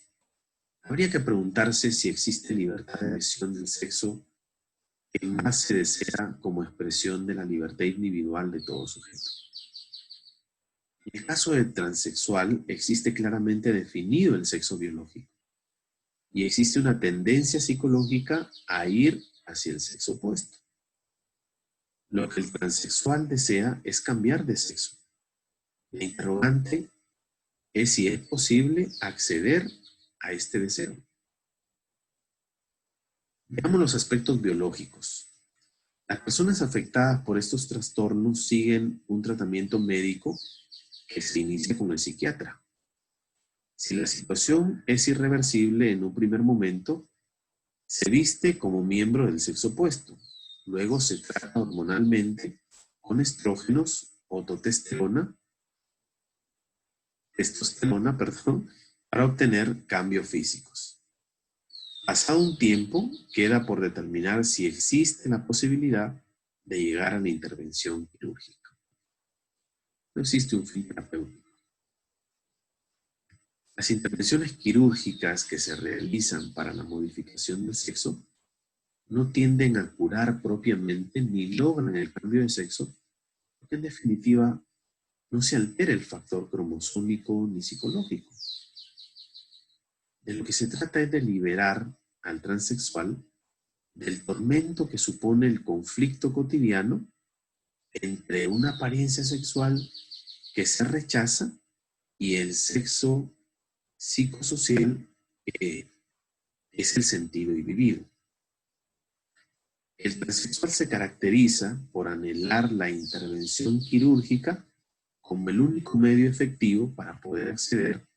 Habría que preguntarse si existe libertad de elección del sexo que más se desea como expresión de la libertad individual de todo sujeto. En el caso del transexual existe claramente definido el sexo biológico y existe una tendencia psicológica a ir hacia el sexo opuesto. Lo que el transexual desea es cambiar de sexo. La interrogante es si es posible acceder a este deseo. Veamos los aspectos biológicos. Las personas afectadas por estos trastornos siguen un tratamiento médico que se inicia con el psiquiatra. Si la situación es irreversible en un primer momento, se viste como miembro del sexo opuesto. Luego se trata hormonalmente con estrógenos o testosterona, para obtener cambios físicos. Pasado un tiempo, queda por determinar si existe la posibilidad de llegar a la intervención quirúrgica. No existe un fin terapéutico. Las intervenciones quirúrgicas que se realizan para la modificación del sexo no tienden a curar propiamente ni logran el cambio de sexo, porque en definitiva no se altera el factor cromosómico ni psicológico. De lo que se trata es de liberar al transexual del tormento que supone el conflicto cotidiano entre una apariencia sexual que se rechaza y el sexo psicosocial que es el sentido y vivido. El transexual se caracteriza por anhelar la intervención quirúrgica como el único medio efectivo para poder acceder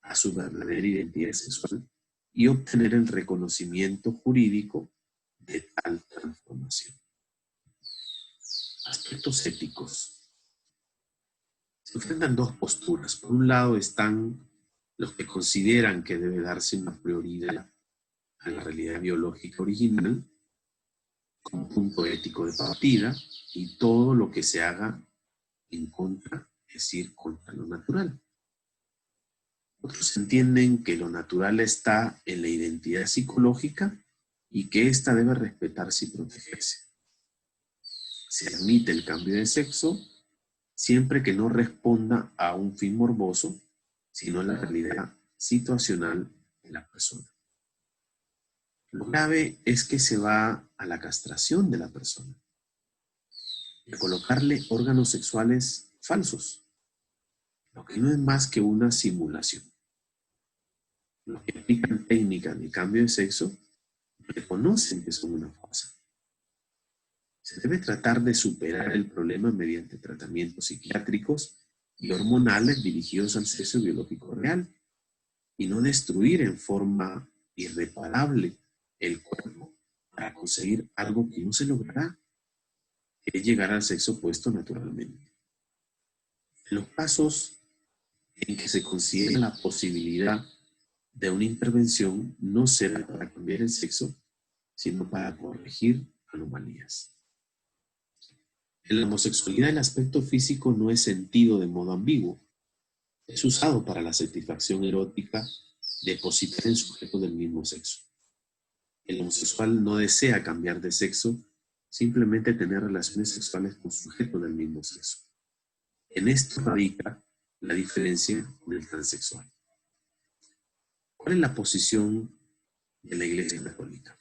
a su verdadera identidad sexual y obtener el reconocimiento jurídico de tal transformación. Aspectos éticos. Se enfrentan dos posturas. Por un lado están los que consideran que debe darse una prioridad a la realidad biológica original como punto ético de partida, y todo lo que se haga en contra es ir contra lo natural. Otros entienden que lo natural está en la identidad psicológica y que ésta debe respetarse y protegerse. Se admite el cambio de sexo siempre que no responda a un fin morboso, sino a la realidad situacional de la persona. Lo grave es que se va a la castración de la persona, y a colocarle órganos sexuales falsos, lo que no es más que una simulación. Los que aplican técnicas de cambio de sexo reconocen que son una farsa. Se debe tratar de superar el problema mediante tratamientos psiquiátricos y hormonales dirigidos al sexo biológico real, y no destruir en forma irreparable el cuerpo para conseguir algo que no se logrará, que es llegar al sexo opuesto naturalmente. En los casos en que se considera la posibilidad de una intervención, no será para cambiar el sexo, sino para corregir anomalías. En la homosexualidad el aspecto físico no es sentido de modo ambiguo. Es usado para la satisfacción erótica depositada en sujetos del mismo sexo. El homosexual no desea cambiar de sexo, simplemente tener relaciones sexuales con sujetos del mismo sexo. En esto radica la diferencia con el transexual. ¿Cuál es la posición de la Iglesia Católica?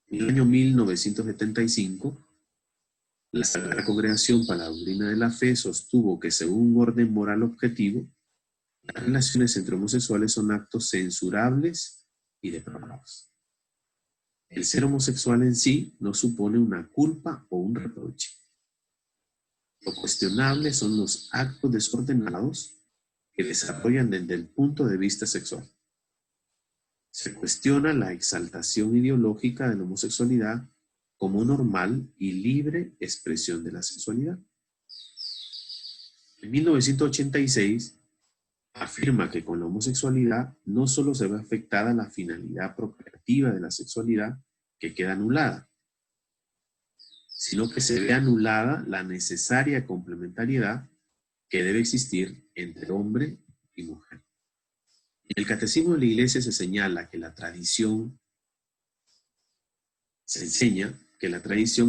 En el año 1975, la Sagrada Congregación para la Doctrina de la Fe sostuvo que, según un orden moral objetivo, las relaciones entre homosexuales son actos censurables y depravados. El ser homosexual en sí no supone una culpa o un reproche. Lo cuestionable son los actos desordenados que desarrollan desde el punto de vista sexual. Se cuestiona la exaltación ideológica de la homosexualidad como normal y libre expresión de la sexualidad. En 1986 afirma que con la homosexualidad no solo se ve afectada la finalidad procreativa de la sexualidad, que queda anulada, sino que se ve anulada la necesaria complementariedad que debe existir entre hombre y mujer. En el Catecismo de la Iglesia se señala que la tradición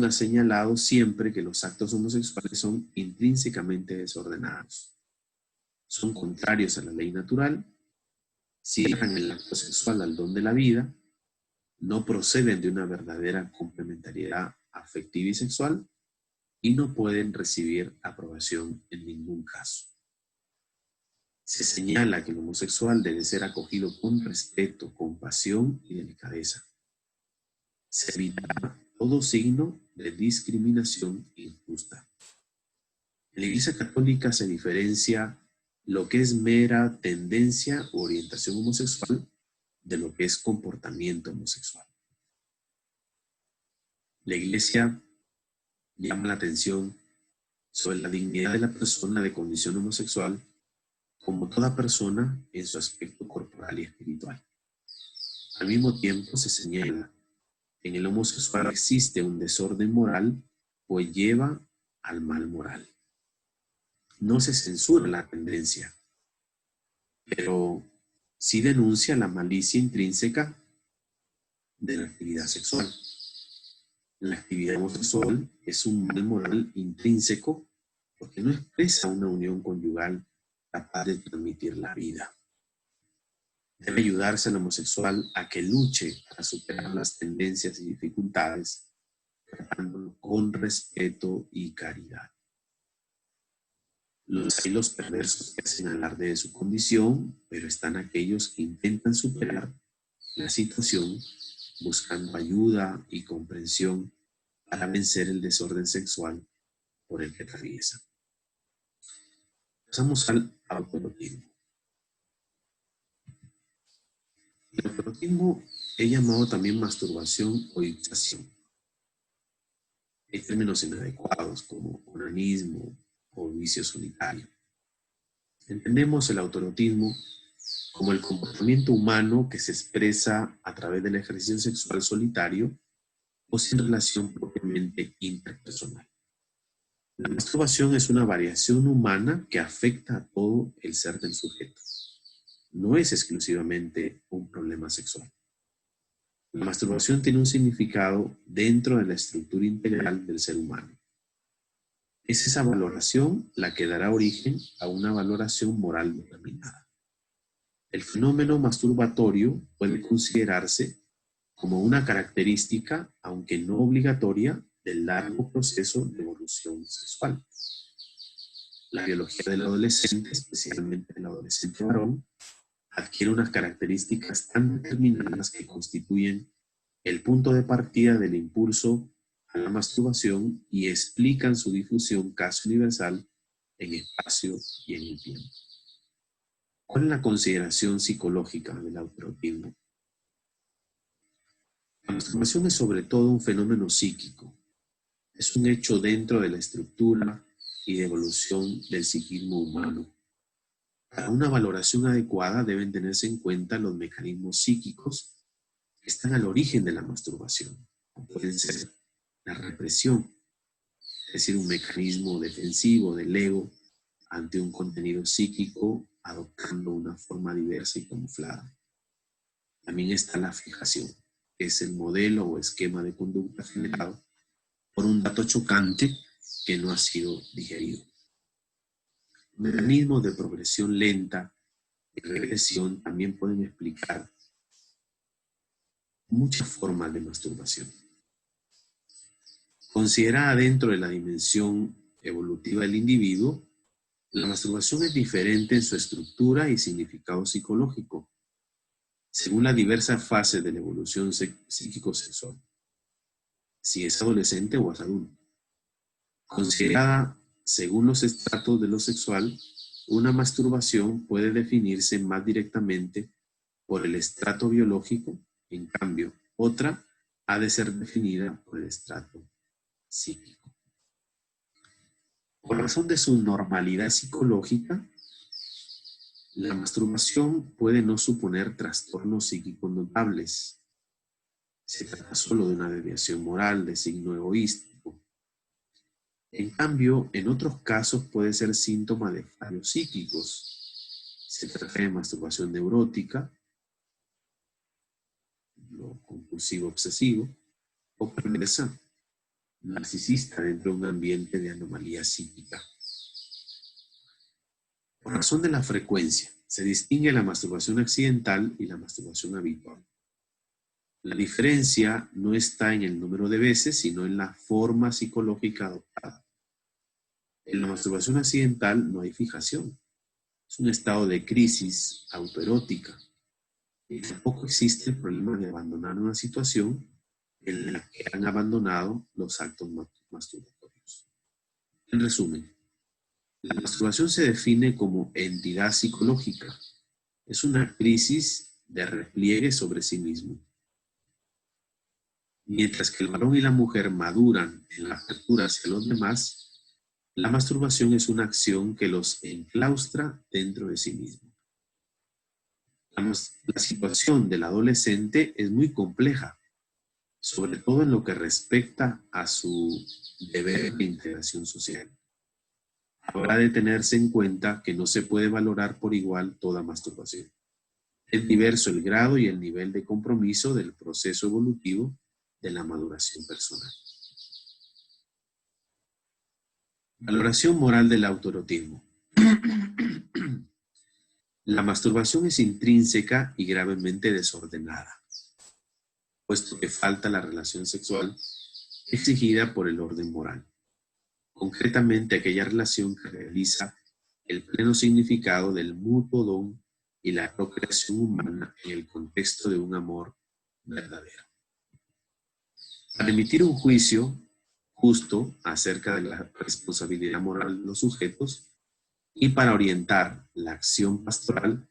ha señalado siempre que los actos homosexuales son intrínsecamente desordenados. Son contrarios a la ley natural, cierran el acto sexual al don de la vida, no proceden de una verdadera complementariedad afectiva y sexual y no pueden recibir aprobación en ningún caso. Se señala que el homosexual debe ser acogido con respeto, compasión y delicadeza. Se evitará todo signo de discriminación injusta. En la Iglesia Católica se diferencia lo que es mera tendencia o orientación homosexual de lo que es comportamiento homosexual. La Iglesia llama la atención sobre la dignidad de la persona de condición homosexual como toda persona en su aspecto corporal y espiritual. Al mismo tiempo se señala que en el homosexual existe un desorden moral pues lleva al mal moral. No se censura la tendencia, pero sí denuncia la malicia intrínseca de la actividad sexual. La actividad homosexual es un mal moral intrínseco porque no expresa una unión conyugal capaz de transmitir la vida. Debe ayudarse al homosexual a que luche para superar las tendencias y dificultades, tratándolo con respeto y caridad. Hay los perversos que hacen alarde de su condición, pero están aquellos que intentan superar la situación buscando ayuda y comprensión para vencer el desorden sexual por el que atraviesa. Pasamos al autoerotismo. El autoerotismo es llamado también masturbación o excitación. Hay términos inadecuados como onanismo o vicio solitario. Entendemos el autoerotismo como el comportamiento humano que se expresa a través del ejercicio sexual solitario o sin relación propiamente interpersonal. La masturbación es una variación humana que afecta a todo el ser del sujeto. No es exclusivamente un problema sexual. La masturbación tiene un significado dentro de la estructura integral del ser humano. Es esa valoración la que dará origen a una valoración moral determinada. El fenómeno masturbatorio puede considerarse como una característica, aunque no obligatoria, del largo proceso de evolución sexual. La biología del adolescente, especialmente el adolescente varón, adquiere unas características tan determinadas que constituyen el punto de partida del impulso a la masturbación y explican su difusión casi universal en espacio y en el tiempo. ¿Cuál es la consideración psicológica del autoerotismo? La masturbación es sobre todo un fenómeno psíquico. Es un hecho dentro de la estructura y de evolución del psiquismo humano. Para una valoración adecuada deben tenerse en cuenta los mecanismos psíquicos que están al origen de la masturbación. Pueden ser la represión, es decir, un mecanismo defensivo del ego ante un contenido psíquico adoptando una forma diversa y camuflada. También está la fijación, que es el modelo o esquema de conducta generado por un dato chocante que no ha sido digerido. Mecanismos de progresión lenta y regresión también pueden explicar muchas formas de masturbación. Considerada dentro de la dimensión evolutiva del individuo, la masturbación es diferente en su estructura y significado psicológico, según las diversas fases de la evolución psíquico-sexual, si es adolescente o es adulto. Considerada según los estratos de lo sexual, una masturbación puede definirse más directamente por el estrato biológico, en cambio, otra ha de ser definida por el estrato psíquico. Por razón de su normalidad psicológica, la masturbación puede no suponer trastornos psíquicos notables. Se trata solo de una desviación moral de signo egoístico. En cambio, en otros casos puede ser síntoma de fallos psíquicos. Se trata de masturbación neurótica, lo compulsivo obsesivo, o perversa, narcisista dentro de un ambiente de anomalía psíquica. Por razón de la frecuencia, se distingue la masturbación accidental y la masturbación habitual. La diferencia no está en el número de veces, sino en la forma psicológica adoptada. En la masturbación accidental no hay fijación. Es un estado de crisis autoerótica. Y tampoco existe el problema de abandonar una situación en la que han abandonado los actos masturbatorios. En resumen, la masturbación se define como entidad psicológica. Es una crisis de repliegue sobre sí mismo. Mientras que el varón y la mujer maduran en la apertura hacia los demás, la masturbación es una acción que los enclaustra dentro de sí mismo. La situación del adolescente es muy compleja, sobre todo en lo que respecta a su deber de integración social. Habrá de tenerse en cuenta que no se puede valorar por igual toda masturbación. Es diverso el grado y el nivel de compromiso del proceso evolutivo de la maduración personal. Valoración moral del autoerotismo. La masturbación es intrínseca y gravemente desordenada, puesto que falta la relación sexual exigida por el orden moral. Concretamente, aquella relación que realiza el pleno significado del mutuo don y la procreación humana en el contexto de un amor verdadero. Para emitir un juicio justo acerca de la responsabilidad moral de los sujetos y para orientar la acción pastoral,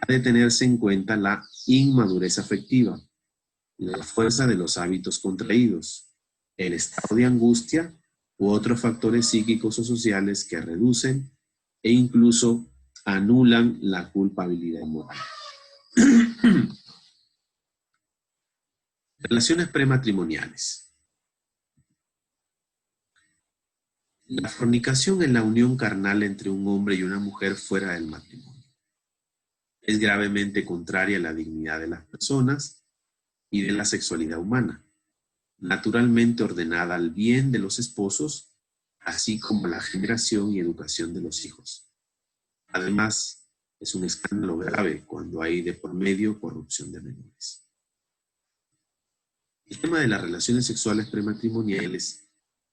ha de tenerse en cuenta la inmadurez afectiva, la fuerza de los hábitos contraídos, el estado de angustia u otros factores psíquicos o sociales que reducen e incluso anulan la culpabilidad moral. Relaciones prematrimoniales. La fornicación es la unión carnal entre un hombre y una mujer fuera del matrimonio. Es gravemente contraria a la dignidad de las personas y de la sexualidad humana, naturalmente ordenada al bien de los esposos, así como a la generación y educación de los hijos. Además, es un escándalo grave cuando hay de por medio corrupción de menores. El tema de las relaciones sexuales prematrimoniales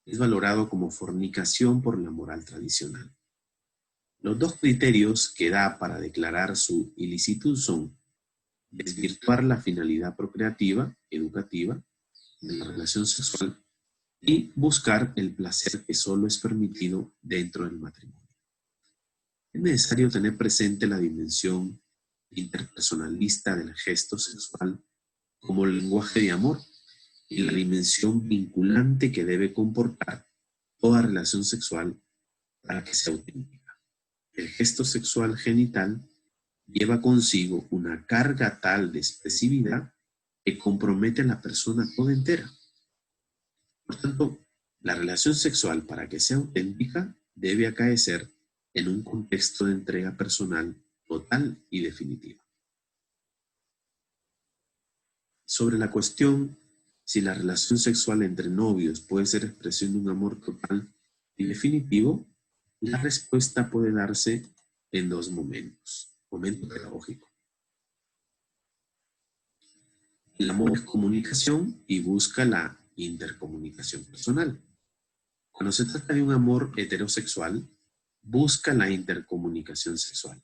es valorado como fornicación por la moral tradicional. Los dos criterios que da para declarar su ilicitud son desvirtuar la finalidad procreativa, educativa, de la relación sexual y buscar el placer que solo es permitido dentro del matrimonio. Es necesario tener presente la dimensión interpersonalista del gesto sexual como el lenguaje de amor y la dimensión vinculante que debe comportar toda relación sexual para que sea auténtica. El gesto sexual genital lleva consigo una carga tal de expresividad que compromete a la persona toda entera. Por tanto, la relación sexual, para que sea auténtica, debe acaecer en un contexto de entrega personal total y definitiva. Sobre la cuestión si la relación sexual entre novios puede ser expresión de un amor total y definitivo, la respuesta puede darse en dos momentos. Momento pedagógico. El amor es comunicación y busca la intercomunicación personal. Cuando se trata de un amor heterosexual, busca la intercomunicación sexual.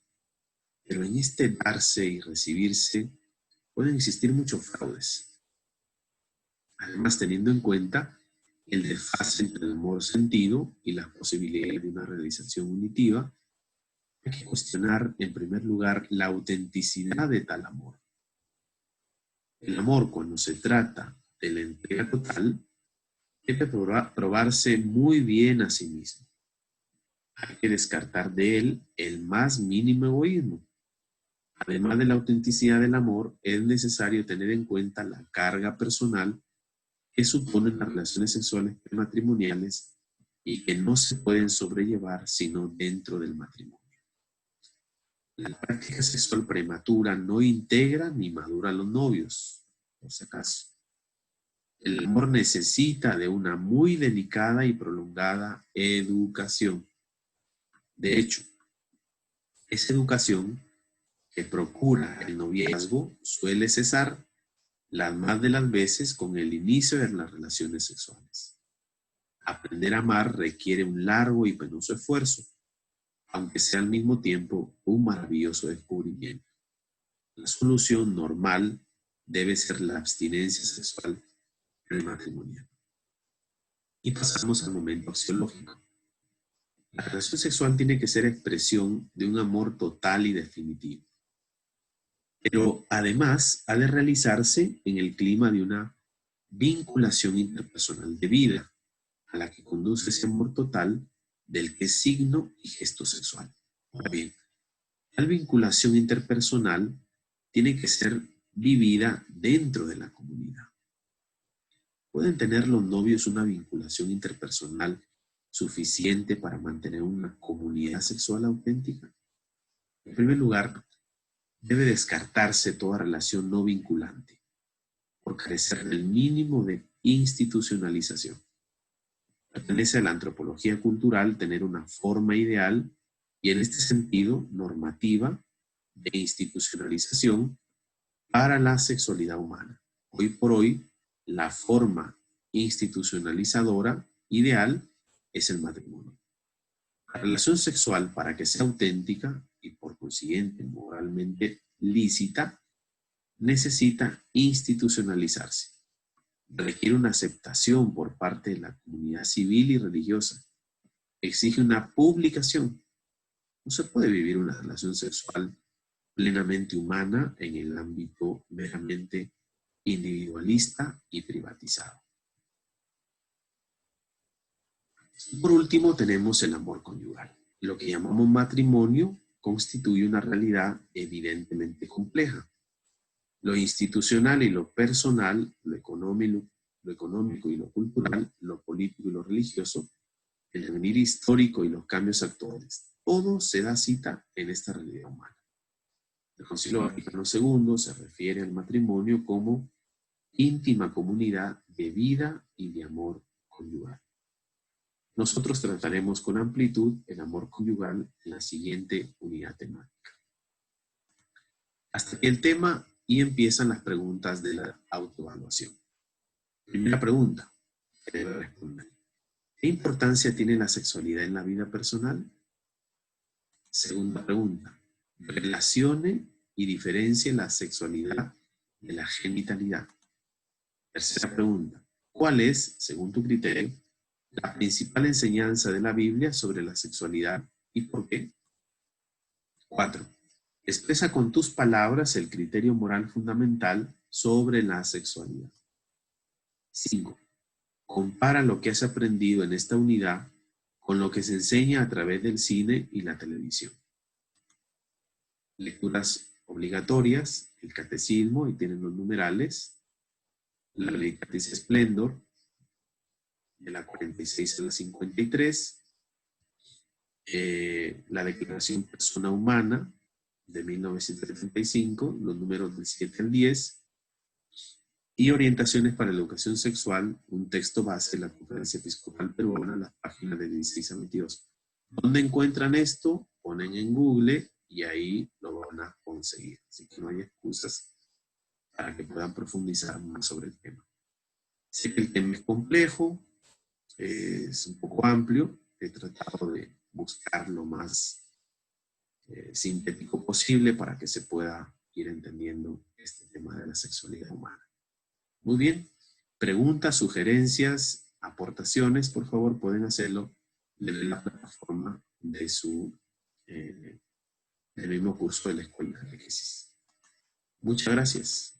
Pero en este darse y recibirse pueden existir muchos fraudes. Además, teniendo en cuenta el desfase entre el amor sentido y las posibilidades de una realización unitiva, hay que cuestionar en primer lugar la autenticidad de tal amor. El amor, cuando se trata de la entrega total, debe probarse muy bien a sí mismo. Hay que descartar de él el más mínimo egoísmo. Además de la autenticidad del amor, es necesario tener en cuenta la carga personal que suponen las relaciones sexuales prematrimoniales y que no se pueden sobrellevar sino dentro del matrimonio. La práctica sexual prematura no integra ni madura a los novios, por si acaso. El amor necesita de una muy delicada y prolongada educación. De hecho, esa educación que procura el noviazgo suele cesar las más de las veces con el inicio de las relaciones sexuales. Aprender a amar requiere un largo y penoso esfuerzo, aunque sea al mismo tiempo un maravilloso descubrimiento. La solución normal debe ser la abstinencia sexual prematrimonial. Y pasamos al momento axiológico. La relación sexual tiene que ser expresión de un amor total y definitivo. Pero además ha de realizarse en el clima de una vinculación interpersonal de vida, a la que conduce ese amor total del que es signo y gesto sexual. Ahora bien, tal vinculación interpersonal tiene que ser vivida dentro de la comunidad. ¿Pueden tener los novios una vinculación interpersonal suficiente para mantener una comunidad sexual auténtica? En primer lugar, debe descartarse toda relación no vinculante, por carecer del mínimo de institucionalización. Pertenece a la antropología cultural tener una forma ideal y en este sentido normativa de institucionalización para la sexualidad humana. Hoy por hoy, la forma institucionalizadora ideal es el matrimonio. La relación sexual, para que sea auténtica y por consiguiente moralmente lícita, necesita institucionalizarse. Requiere una aceptación por parte de la comunidad civil y religiosa. Exige una publicación. No se puede vivir una relación sexual plenamente humana en el ámbito meramente individualista y privatizado. Por último, tenemos el amor conyugal. Lo que llamamos matrimonio constituye una realidad evidentemente compleja. Lo institucional y lo personal, lo económico y lo cultural, lo político y lo religioso, el devenir histórico y los cambios actuales, todo se da cita en esta realidad humana. El Concilio Vaticano II se refiere al matrimonio como íntima comunidad de vida y de amor conyugal. Nosotros trataremos con amplitud el amor conyugal en la siguiente unidad temática. Hasta aquí el tema y empiezan las preguntas de la autoevaluación. Primera pregunta que debe responder. ¿Qué importancia tiene la sexualidad en la vida personal? Segunda pregunta. Relacione y diferencie la sexualidad de la genitalidad. Tercera pregunta. ¿Cuál es, según tu criterio, la principal enseñanza de la Biblia sobre la sexualidad y por qué? 4. Expresa con tus palabras el criterio moral fundamental sobre la sexualidad. 5. Compara lo que has aprendido en esta unidad con lo que se enseña a través del cine y la televisión. Lecturas obligatorias, el catecismo, y tienen los numerales, la Laicatis Splendor, de la 46 a la 53, la Declaración Persona Humana, de 1975, los números del 7 al 10, y Orientaciones para la Educación Sexual, un texto base de la Conferencia Episcopal Peruana, las páginas de 16 a 22. ¿Dónde encuentran esto? Ponen en Google y ahí lo van a conseguir. Así que no hay excusas para que puedan profundizar más sobre el tema. Sé que el tema es complejo, es un poco amplio, he tratado de buscar lo más sintético posible para que se pueda ir entendiendo este tema de la sexualidad humana. Muy bien, preguntas, sugerencias aportaciones, por favor, pueden hacerlo desde la plataforma de del mismo curso de la Escuela de GESIS. Muchas gracias.